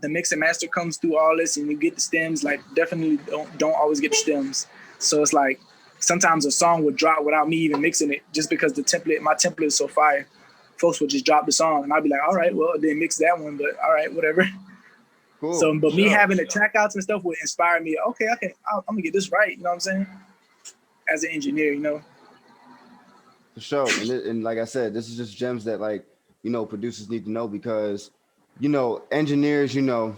the mix and master comes through all this and you get the stems, like definitely don't always get the stems. So it's like, sometimes a song would drop without me even mixing it, just because my template is so fire. Folks would just drop the song and I'd be like, all right, well, they mix that one, but all right, whatever. Cool. So, but me having the trackouts and stuff would inspire me. Okay, I'm gonna get this right. You know what I'm saying? as an engineer, you know. For sure. And like I said, this is just gems that like, you know, producers need to know because, you know, engineers, you know,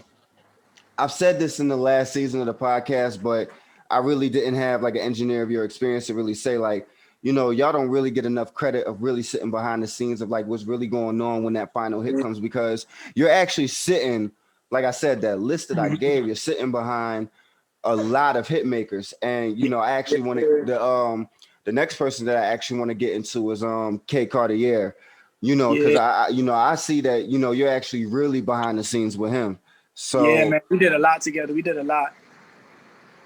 I've said this in the last season of the podcast, but I really didn't have like an engineer of your experience to really say like, you know, y'all don't really get enough credit of really sitting behind the scenes of like what's really going on when that final hit comes, because you're actually sitting, like I said, that list that I gave, you're sitting behind a lot of hit makers. And, you know, I actually want to, the next person that I actually want to get into is Cae Cartier, you know, because I see that, you know, you're actually really behind the scenes with him. So yeah, man, we did a lot together. We did a lot.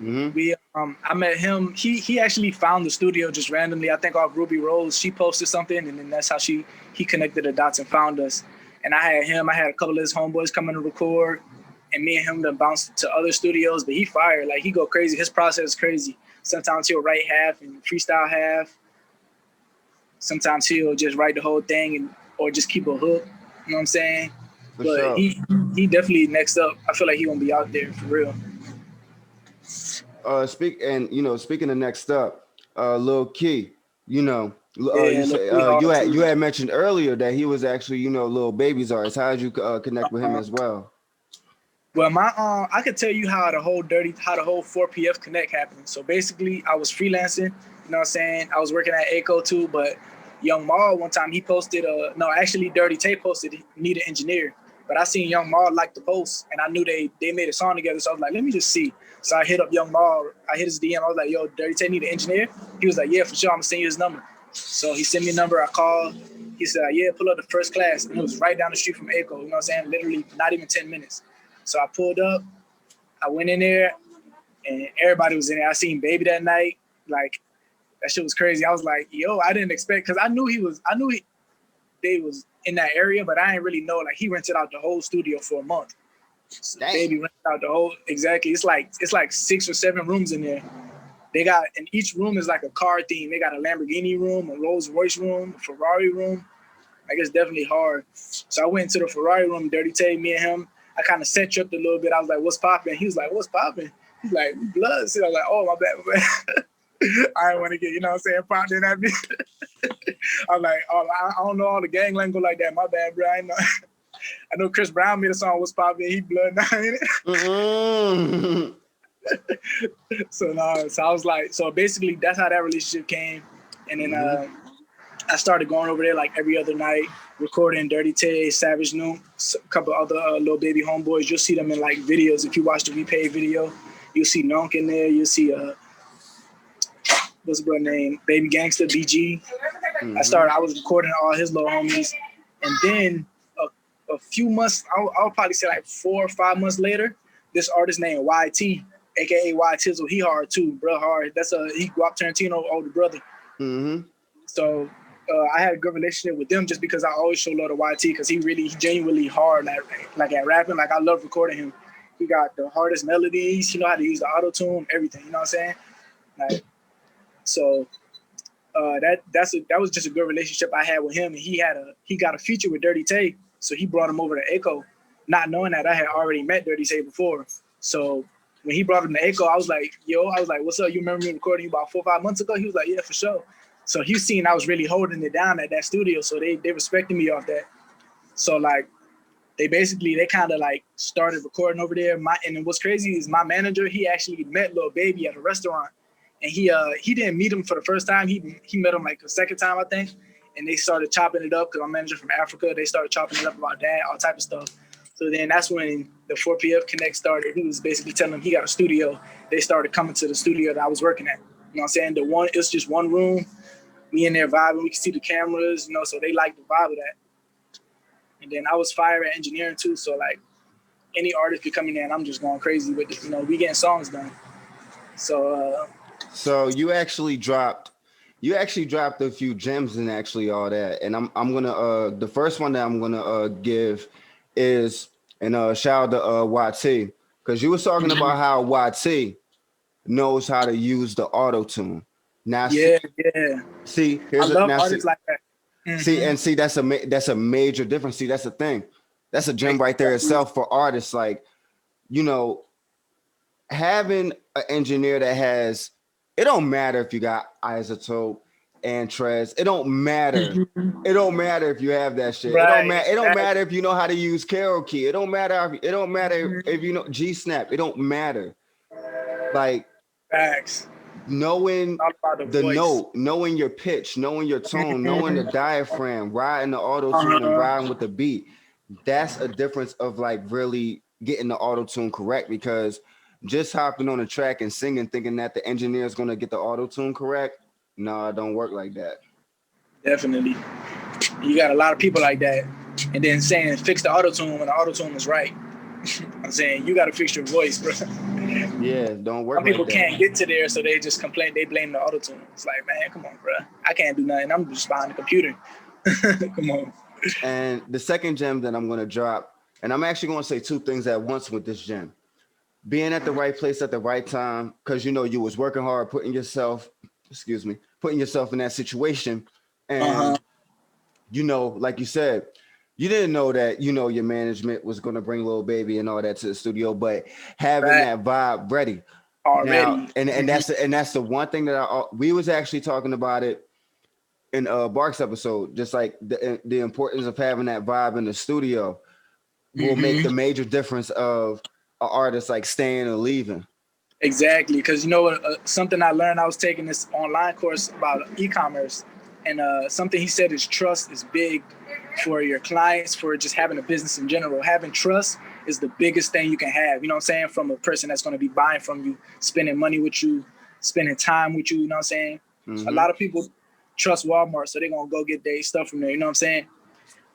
Mm-hmm. I met him. He actually found the studio just randomly. I think off Rubi Rose, she posted something, and then that's how he connected the dots and found us. And I had him. I had a couple of his homeboys coming to record, and me and him then bounced to other studios. But he fired, like he go crazy. His process is crazy. Sometimes he'll write half and freestyle half. Sometimes he'll just write the whole thing or just keep a hook. You know what I'm saying? For but sure. he definitely next up. I feel like he gonna be out there for real. Speaking of next up, Lil Kee, you know, you had mentioned earlier that he was actually, you know, Lil Baby's artist. How did you connect with him as well? Well, I could tell you how the whole 4PF connect happened. So basically, I was freelancing. You know what I'm saying? I was working at AKO too, but Young Maul one time he posted Dirty Tay posted need an engineer. But I seen Young Maul like the post, and I knew they made a song together. So I was like, let me just see. So I hit up Young Maul. I hit his DM. I was like, yo, Dirty Tay need an engineer? He was like, yeah, for sure. I'm going to send you his number. So he sent me a number. I called. He said, yeah, pull up the first class. And it was right down the street from AKO. You know what I'm saying? Literally not even 10 minutes. So I pulled up. I went in there, and everybody was in there. I seen Baby that night. Like, that shit was crazy. I was like, yo, I didn't expect, because I knew they was in that area, but I didn't really know. Like, he rented out the whole studio for a month. So Baby rented out the whole, exactly. It's like 6 or 7 rooms in there. And each room is like a car theme. They got a Lamborghini room, a Rolls Royce room, a Ferrari room. Like, it's definitely hard. So I went to the Ferrari room, Dirty Tay, me and him. I kind of set tripped a little bit. I was like, what's popping? He was like, what's popping? He's like, blood. So I was like, oh, my bad. I didn't want to get, you know what I'm saying, popped in that bitch. I'm like, oh, I don't know all the gang lingo like that. My bad, bro. I know Chris Brown made a song, what's popping? He blood now, ain't it? So I was like, so basically that's how that relationship came. And then I started going over there like every other night, recording Dirty Tay, Savage Noon, a couple other Lil Baby homeboys. You'll see them in like videos. If you watch the Repay video, you'll see Nonk in there. You'll see what's his brother name? Baby Gangsta, BG. I was recording all his little homies. And then a few months, I'll probably say like 4 or 5 months later, this artist named YT, aka YTizzle, he hard too, bro, hard. He Guap Tarentino older brother. So I had a good relationship with them just because I always show love to YT because he genuinely hard at rapping. Like, I love recording him. He got the hardest melodies. He know how to use the Autotune, everything. You know what I'm saying? Like, so that was just a good relationship I had with him. And he got a feature with Dirty Tay, so he brought him over to AKO, not knowing that I had already met Dirty Tay before. So when he brought him to AKO, I was like, what's up? You remember me recording you about 4 or 5 months ago? He was like, yeah, for sure. So he seen I was really holding it down at that studio, so they respected me off that. So like, they kind of like started recording over there. And what's crazy is my manager, he actually met Lil Baby at a restaurant. And he didn't meet him for the first time. He met him like the second time, I think. And they started chopping it up because my manager from Africa, they started chopping it up about that, all type of stuff. So then that's when the 4PF Connect started. He was basically telling them he got a studio. They started coming to the studio that I was working at. You know what I'm saying? It was just one room. Me and there vibing. We could see the cameras, you know, so they liked the vibe of that. And then I was fire at engineering too. So like, any artist could come in there and I'm just going crazy with it. You know, we getting songs done. So you actually dropped a few gems and actually all that. And I'm gonna the first one that I'm gonna give is, and shout out to YT, because you was talking about how YT knows how to use the Autotune. Now see, here's I love artists like that. See, that's a major difference. See, that's the thing. That's a gem right there itself for artists. Like, you know, having an engineer that has it don't matter if you got Isotope and Trez. It don't matter. It don't matter if you have that shit. Right. It don't matter if you know how to use karaoke. It don't matter. It don't matter if you know G Snap. It don't matter. Like Facts. knowing the voice. note, knowing your pitch, knowing your tone, knowing the diaphragm, riding the auto-tune and riding with the beat. That's a difference of like really getting the auto-tune correct, because just hopping on a track and singing thinking that the engineer is going to get the auto-tune correct, no, it don't work like that. Definitely. You got a lot of people like that. And then saying fix the auto-tune when the auto-tune is right. I'm saying you got to fix your voice, bro. Yeah, don't work Some people like that. can't get to there, so they just complain. They blame the auto-tune. It's like, man, come on, bro. I can't do nothing. I'm just behind the computer. Come on. And the second gem that I'm going to drop, and I'm actually going to say two things at once with this gem. Being at the right place at the right time, because you know you was working hard, putting yourself in that situation. And you know, like you said, you didn't know that, you know, your management was going to bring Lil Baby and all that to the studio, but having that vibe ready already. now, and that's the one thing that we was actually talking about it in Bark's episode, just like the importance of having that vibe in the studio will make the major difference of an artist like staying or leaving. Exactly, because you know something I learned. I was taking this online course about e-commerce, and something he said is trust is big for your clients, for just having a business in general. Having trust is the biggest thing you can have. You know what I'm saying? From a person that's going to be buying from you, spending money with you, spending time with you. You know what I'm saying? A lot of people trust Walmart, so they're going to go get their stuff from there. You know what I'm saying?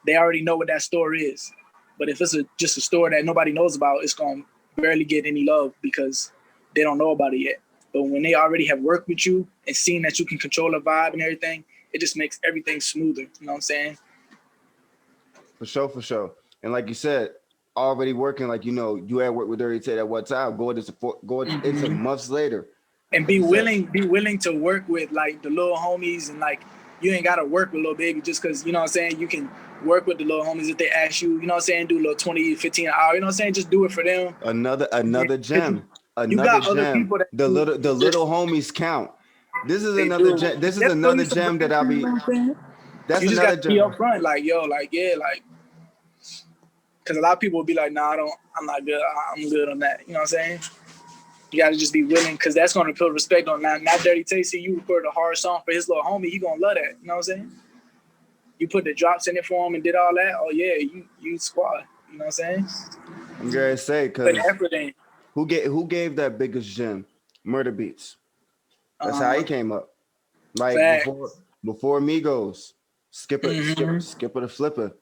They already know what that store is. But if it's just a store that nobody knows about, it's going to barely get any love because they don't know about it yet. But when they already have worked with you and seen that you can control the vibe and everything, it just makes everything smoother. You know what I'm saying? For sure. And like you said, already working, like, you know, you had worked with Dirty Tay at what time? Going into months later. And be willing to work with like the little homies, and like you ain't gotta work with Lil Baby just cause, you know what I'm saying, you can work with the little homies if they ask you, you know what I'm saying, do a little 20, 15 an hour, you know what I'm saying? Just do it for them. Another gem. You got other people that the little homies count. This is another gem. This is another gem that I'll be. That's you just another got to gem. be up front, like, yo, like, yeah, like, because a lot of people will be like, nah, I'm not good. I'm good on that. You know what I'm saying? You got to just be willing, because that's going to put respect on that. Not Dirty Tay. See, you recorded a hard song for his little homie. He going to love that. You know what I'm saying? You put the drops in it for him and did all that. Oh, yeah, you squad. You know what I'm saying? I'm going to say, because who gave that biggest gem? Murder Beats. That's how he came up. Like, before Migos. Skipper the Flipper,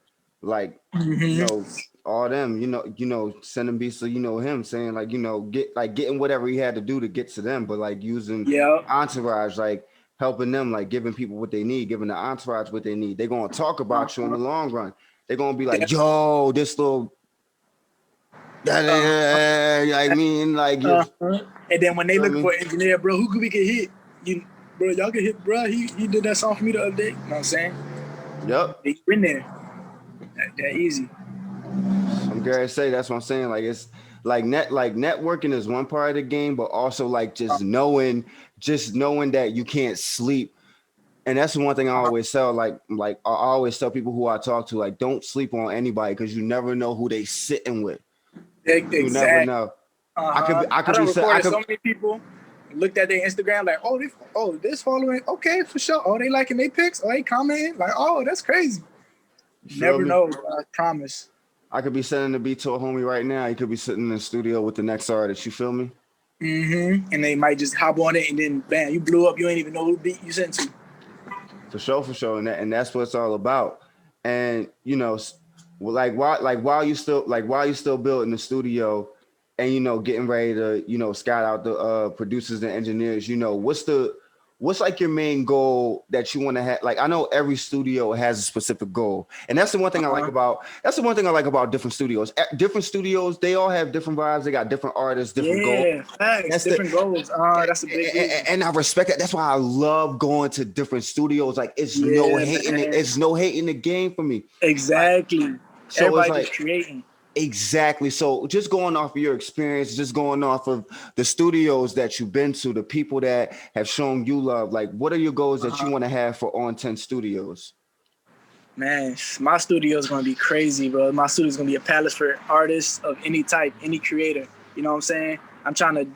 like, you know, all them, you know, sending beats, so you know him saying like, you know, getting whatever he had to do to get to them, but like using entourage, like helping them, like giving people what they need, giving the entourage what they need. They're gonna talk about you in the long run. They're gonna be like, yo, this little, I mean, like, and then when they looking for an engineer, bro, who could we get hit? Bro, y'all get hit, bro. He did that song for me the other day. You know what I'm saying? Yep. They been there. That easy. I'm gonna say that's what I'm saying. Like, it's like networking is one part of the game, but also like just knowing that you can't sleep. And that's the one thing I always tell, like I always tell people who I talk to, like, don't sleep on anybody, because you never know who they sitting with. Exactly. You never know. I could be so many people looked at their Instagram like, this following, okay, for sure. Oh, they liking their pics. Oh, they commenting. Like, oh, that's crazy. You never know, I promise. I could be sending the beat to a homie right now. He could be sitting in the studio with the next artist. You feel me? And they might just hop on it, and then bam, you blew up. You ain't even know who beat you sent to. For sure. And that's what it's all about. And you know, while you still building the studio, and you know, getting ready to, you know, scout out the producers and engineers, you know, what's like your main goal that you want to have? Like, I know every studio has a specific goal, and that's the one thing I like about different studios. Different studios, they all have different vibes. They got different artists, different goals. That's different goals. That's a big deal. And I respect that. That's why I love going to different studios. Like, it's no hate in the game for me. Exactly. So everybody it's like, just creating. Exactly. So just going off of your experience, just going off of the studios that you've been to, the people that have shown you love, like what are your goals that you want to have for On 10 Studios? Man, my studio is gonna be crazy, bro. My studio is gonna be a palace for artists of any type, any creator. You know what I'm saying? I'm trying to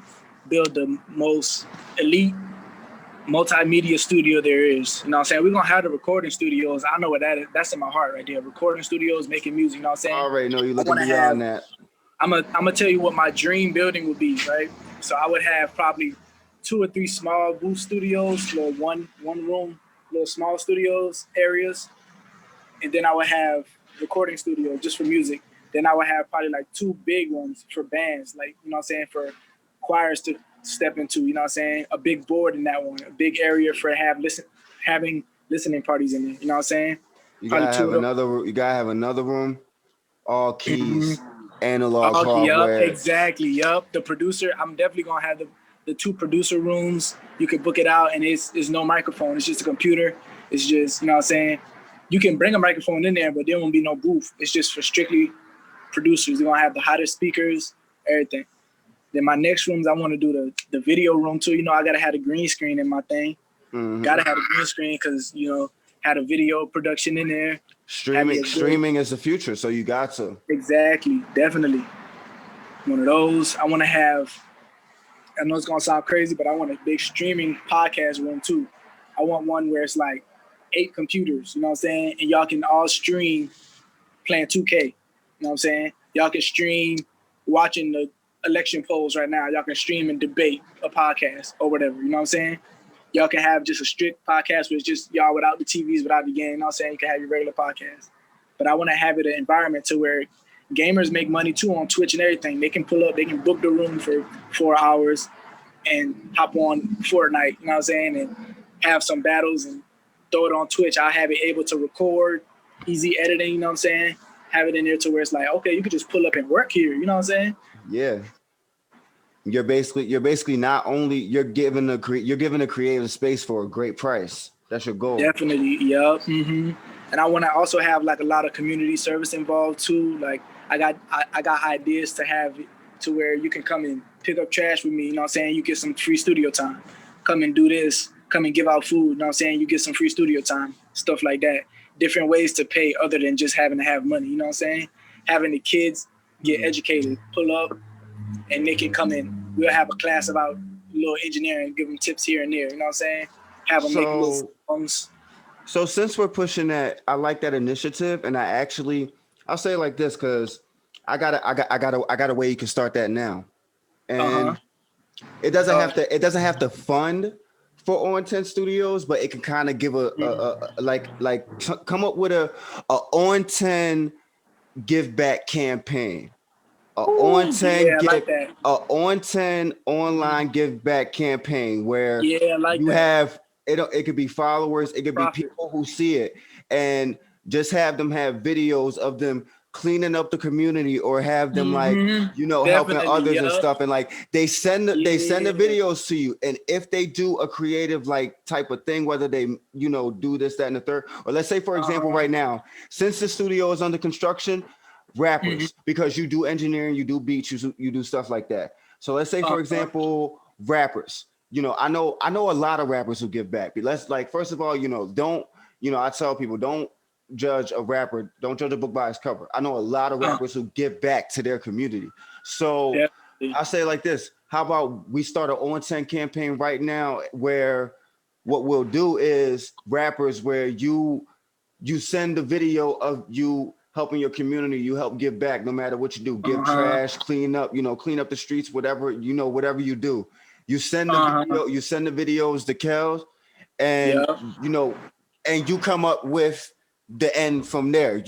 build the most elite multimedia studio there is. You know what I'm saying? We're gonna have the recording studios. I know what that is. That's in my heart right there. Recording studios, making music, you know what I'm saying? I already know you're looking beyond that. I'm gonna tell you what my dream building would be, right? So I would have probably 2 or 3 small booth studios, little one room, little small studios areas. And then I would have recording studio just for music. Then I would have probably like 2 big ones for bands, like, you know what I'm saying, for choirs to step into, you know what I'm saying? A big board in that one, a big area for having listening parties in there, you know what I'm saying? You gotta have another room, all keys, analog hardware. Yup, exactly, yup. The producer, I'm definitely gonna have the 2 producer rooms. You can book it out and it's no microphone, it's just a computer. It's just, you know what I'm saying? You can bring a microphone in there, but there won't be no booth. It's just for strictly producers. They're gonna have the hottest speakers, everything. Then my next rooms, I want to do the video room too. You know, I gotta have a green screen in my thing. Gotta have a green screen because, you know, had a video production in there. Streaming is the future, so you got to. Exactly, definitely. One of those. I want to have. I know it's gonna sound crazy, but I want a big streaming podcast room too. I want one where it's like 8 computers, you know what I'm saying? And y'all can all stream playing 2K, you know what I'm saying? Y'all can stream watching the election polls right now. Y'all can stream and debate a podcast or whatever, you know what I'm saying? Y'all can have just a strict podcast where it's just y'all without the TVs, without the game, you know what I'm saying? You can have your regular podcast. But I want to have it an environment to where gamers make money too on Twitch and everything. They can pull up, they can book the room for 4 hours and hop on Fortnite, you know what I'm saying? And have some battles and throw it on Twitch. I have it able to record, easy editing, you know what I'm saying? Have it in there to where it's like, okay, you could just pull up and work here, you know what I'm saying? Yeah. You're basically not only you're giving a creative space for a great price. That's your goal. Definitely, yup. And I want to also have like a lot of community service involved too. Like I got ideas to have it to where you can come and pick up trash with me, you know what I'm saying? You get some free studio time. Come and do this. Come and give out food, you know what I'm saying? You get some free studio time, stuff like that. Different ways to pay other than just having to have money, you know what I'm saying? Having the kids get educated, pull up, and they can come in. We'll have a class about little engineering, give them tips here and there, you know what I'm saying? Have them make little songs. So since we're pushing that, I like that initiative, and I'll say it like this because I got a way you can start that now, and it doesn't have to fund for On 10 Studios, but it can kind of give come up with a On 10 give back campaign, On 10 online give back campaign where have it. It could be followers, it could be people who see it, and just have them have videos of them cleaning up the community or have them helping others and stuff, and like they send the videos to you, and if they do a creative like type of thing, whether they do this, that, and the third, or let's say for example right now, since the studio is under construction, rappers, because you do engineering, you do beats, you do stuff like that. So let's say for example rappers, I know a lot of rappers who give back. But let's first of all, I tell people don't judge a rapper, don't judge a book by its cover. I know a lot of rappers who give back to their community. So I say like this, how about we start an On 10 campaign right now where what we'll do is rappers where you send the video of you helping your community, you help give back no matter what you do, give trash, clean up the streets, whatever you do. You send the video, you send the videos to Quellz, and and you come up with the end from there,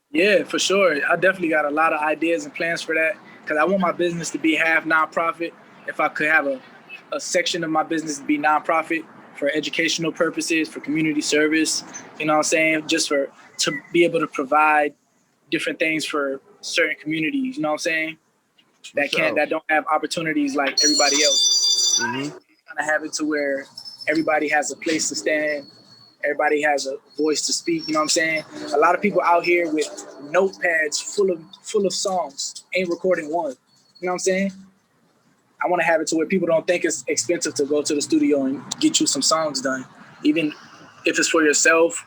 Yeah, for sure. I definitely got a lot of ideas and plans for that because I want my business to be half nonprofit. If I could have a section of my business to be nonprofit for educational purposes, for community service, you know what I'm saying? Just to be able to provide different things for certain communities, you know what I'm saying? That don't have opportunities like everybody else. Kind of have it to where everybody has a place to stand. Everybody has a voice to speak, you know what I'm saying? A lot of people out here with notepads full of songs ain't recording one. You know what I'm saying? I want to have it to where people don't think it's expensive to go to the studio and get you some songs done. Even if it's for yourself,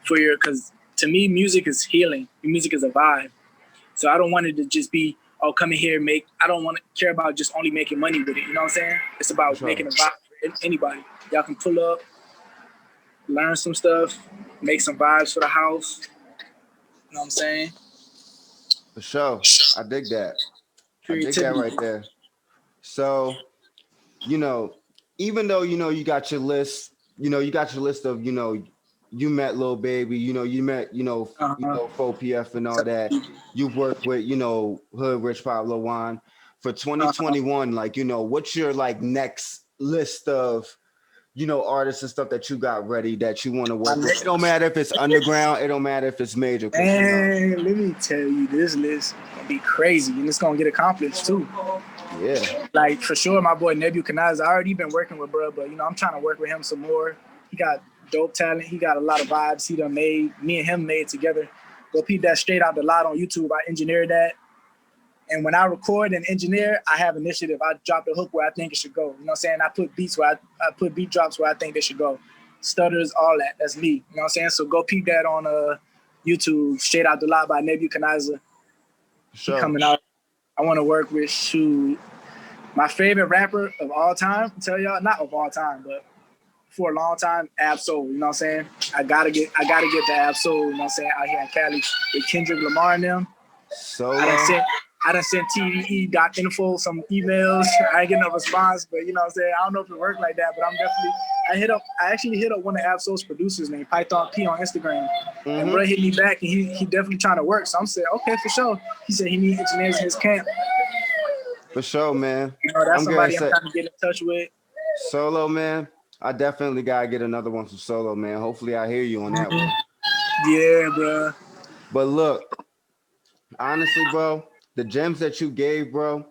because to me, music is healing. Music is a vibe. So I don't want it to just be, oh, come in here, I don't want to care about just only making money with it. You know what I'm saying? It's about making a vibe for anybody. Y'all can pull up, learn some stuff, make some vibes for the house. You know what I'm saying? For sure. I dig that. Creativity. I dig that right there. So, even though, you got your list, of, you met Lil Baby, you met, 4PF and all that. You've worked with, Hoodrich Pablo Juan. For 2021, what's your next list of, artists and stuff that you got ready that you want to work with? It don't matter if it's underground, it don't matter if it's major. And let me tell you, this list gonna be crazy and it's gonna get accomplished too. Yeah. For sure, my boy Nebu Kiniza, I already been working with bro, but I'm trying to work with him some more. He got dope talent. He got a lot of vibes he done made. Me and him made together. Go peep that straight out the lot on YouTube. I engineered that. And when I record and engineer, I have initiative. I drop the hook where I think it should go. You know what I'm saying? I put beats where I put beat drops where I think they should go. Stutters, all that. That's me. You know what I'm saying? So go peep that on YouTube, straight out the lot by Nebu Kiniza. Sure. He coming out. I want to work with my favorite rapper of all time. I tell y'all, not of all time, but for a long time, Ab-Soul. You know what I'm saying? I gotta get the Ab-Soul. You know what I'm saying? Out here in Cali with Kendrick Lamar and them. So I done sent TDE.info some emails. I ain't getting no response, but you know what I'm saying? I don't know if it worked like that, but I actually hit up one of Ab-Soul's producers named Python P on Instagram. Mm-hmm. And bro hit me back and he definitely trying to work. So I'm saying, okay, for sure. He said he needs engineers in his camp. For sure, man. That's somebody I'm trying to get in touch with. Solo, man. I definitely gotta get another one from Solo, man. Hopefully I hear you on that one. Yeah, bro. But look, honestly, bro, the gems that you gave, bro,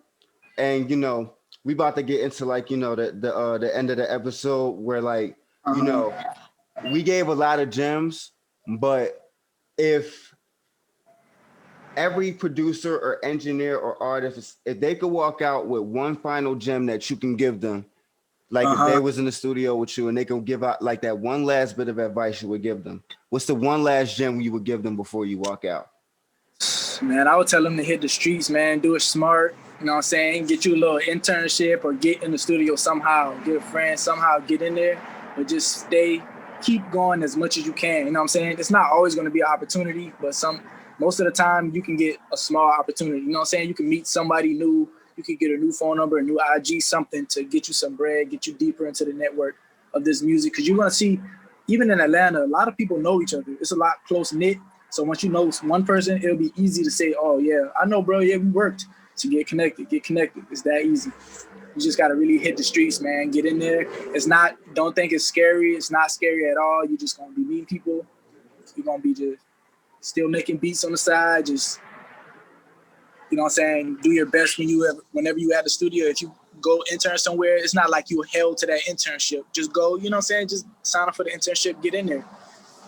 and we about to get into the end of the episode where we gave a lot of gems, but if every producer or engineer or artist, if they could walk out with one final gem that you can give them, if they was in the studio with you and they could give out that one last bit of advice you would give them, what's the one last gem you would give them before you walk out? Man, I would tell them to hit the streets, man. Do it smart. You know what I'm saying? Get you a little internship or get in the studio somehow. Get a friend, somehow get in there. But just keep going as much as you can. You know what I'm saying? It's not always going to be an opportunity, but most of the time you can get a small opportunity. You know what I'm saying? You can meet somebody new. You can get a new phone number, a new IG, something to get you some bread, get you deeper into the network of this music. Because you're going to see, even in Atlanta, a lot of people know each other. It's a lot close-knit. So once you know one person, it'll be easy to say, oh, yeah, I know, bro. Yeah, we worked to get connected. It's that easy. You just got to really hit the streets, man. Get in there. Don't think it's scary. It's not scary at all. You're just going to be meeting people. You're going to be just still making beats on the side. Just, you know what I'm saying? Do your best whenever you at the studio. If you go intern somewhere, it's not like you held to that internship. Just go, you know what I'm saying? Just sign up for the internship, get in there.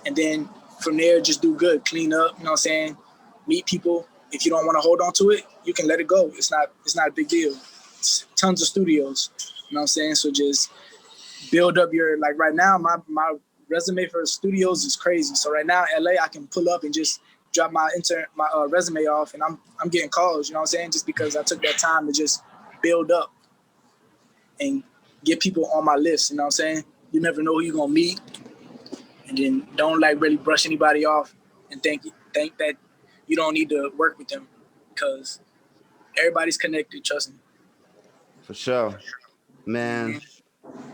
And then from there, just do good, clean up, you know what I'm saying? Meet people. If you don't want to hold on to it, you can let it go. It's not a big deal. It's tons of studios, you know what I'm saying? So just build up right now, my resume for studios is crazy. So right now, LA, I can pull up and just drop my resume off and I'm getting calls, you know what I'm saying? Just because I took that time to just build up and get people on my list, you know what I'm saying? You never know who you're going to meet. And then don't really brush anybody off and think that you don't need to work with them because everybody's connected, trust me. For sure. Man,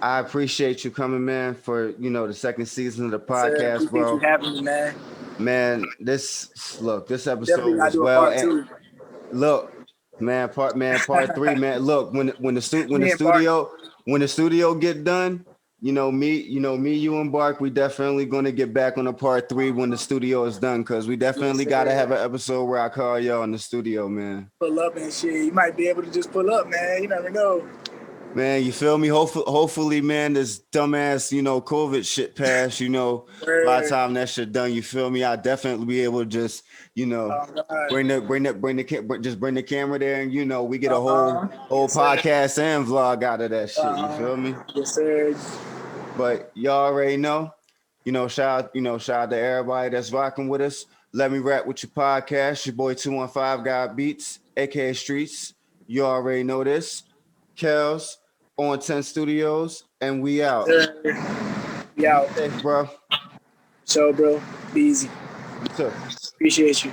I appreciate you coming, man, for, the second season of the podcast, bro. Thank you for having me, man. Man, this episode was well. And look, man, part 3, man. Look, when the studio get done, me, you and Bark, we definitely gonna get back on the part 3 when the studio is done, because we definitely gotta have an episode where I call y'all in the studio, man. Pull up and shit. You might be able to just pull up, man. You never know. Man, you feel me? Hopefully, man, this dumbass, COVID shit pass, by the time that shit done, you feel me? I'll definitely be able to just, bring the camera there and, we get a whole podcast and vlog out of that shit. You feel me? Yes, sir. But y'all already know, shout out to everybody that's rocking with us. Let Me Rap With You podcast. Your boy 215 Guap Beats, aka Streets. You already know this. Quellz on 10 Studios, and we out. We out. Thanks, bro. So, bro, be easy. You too. Appreciate you.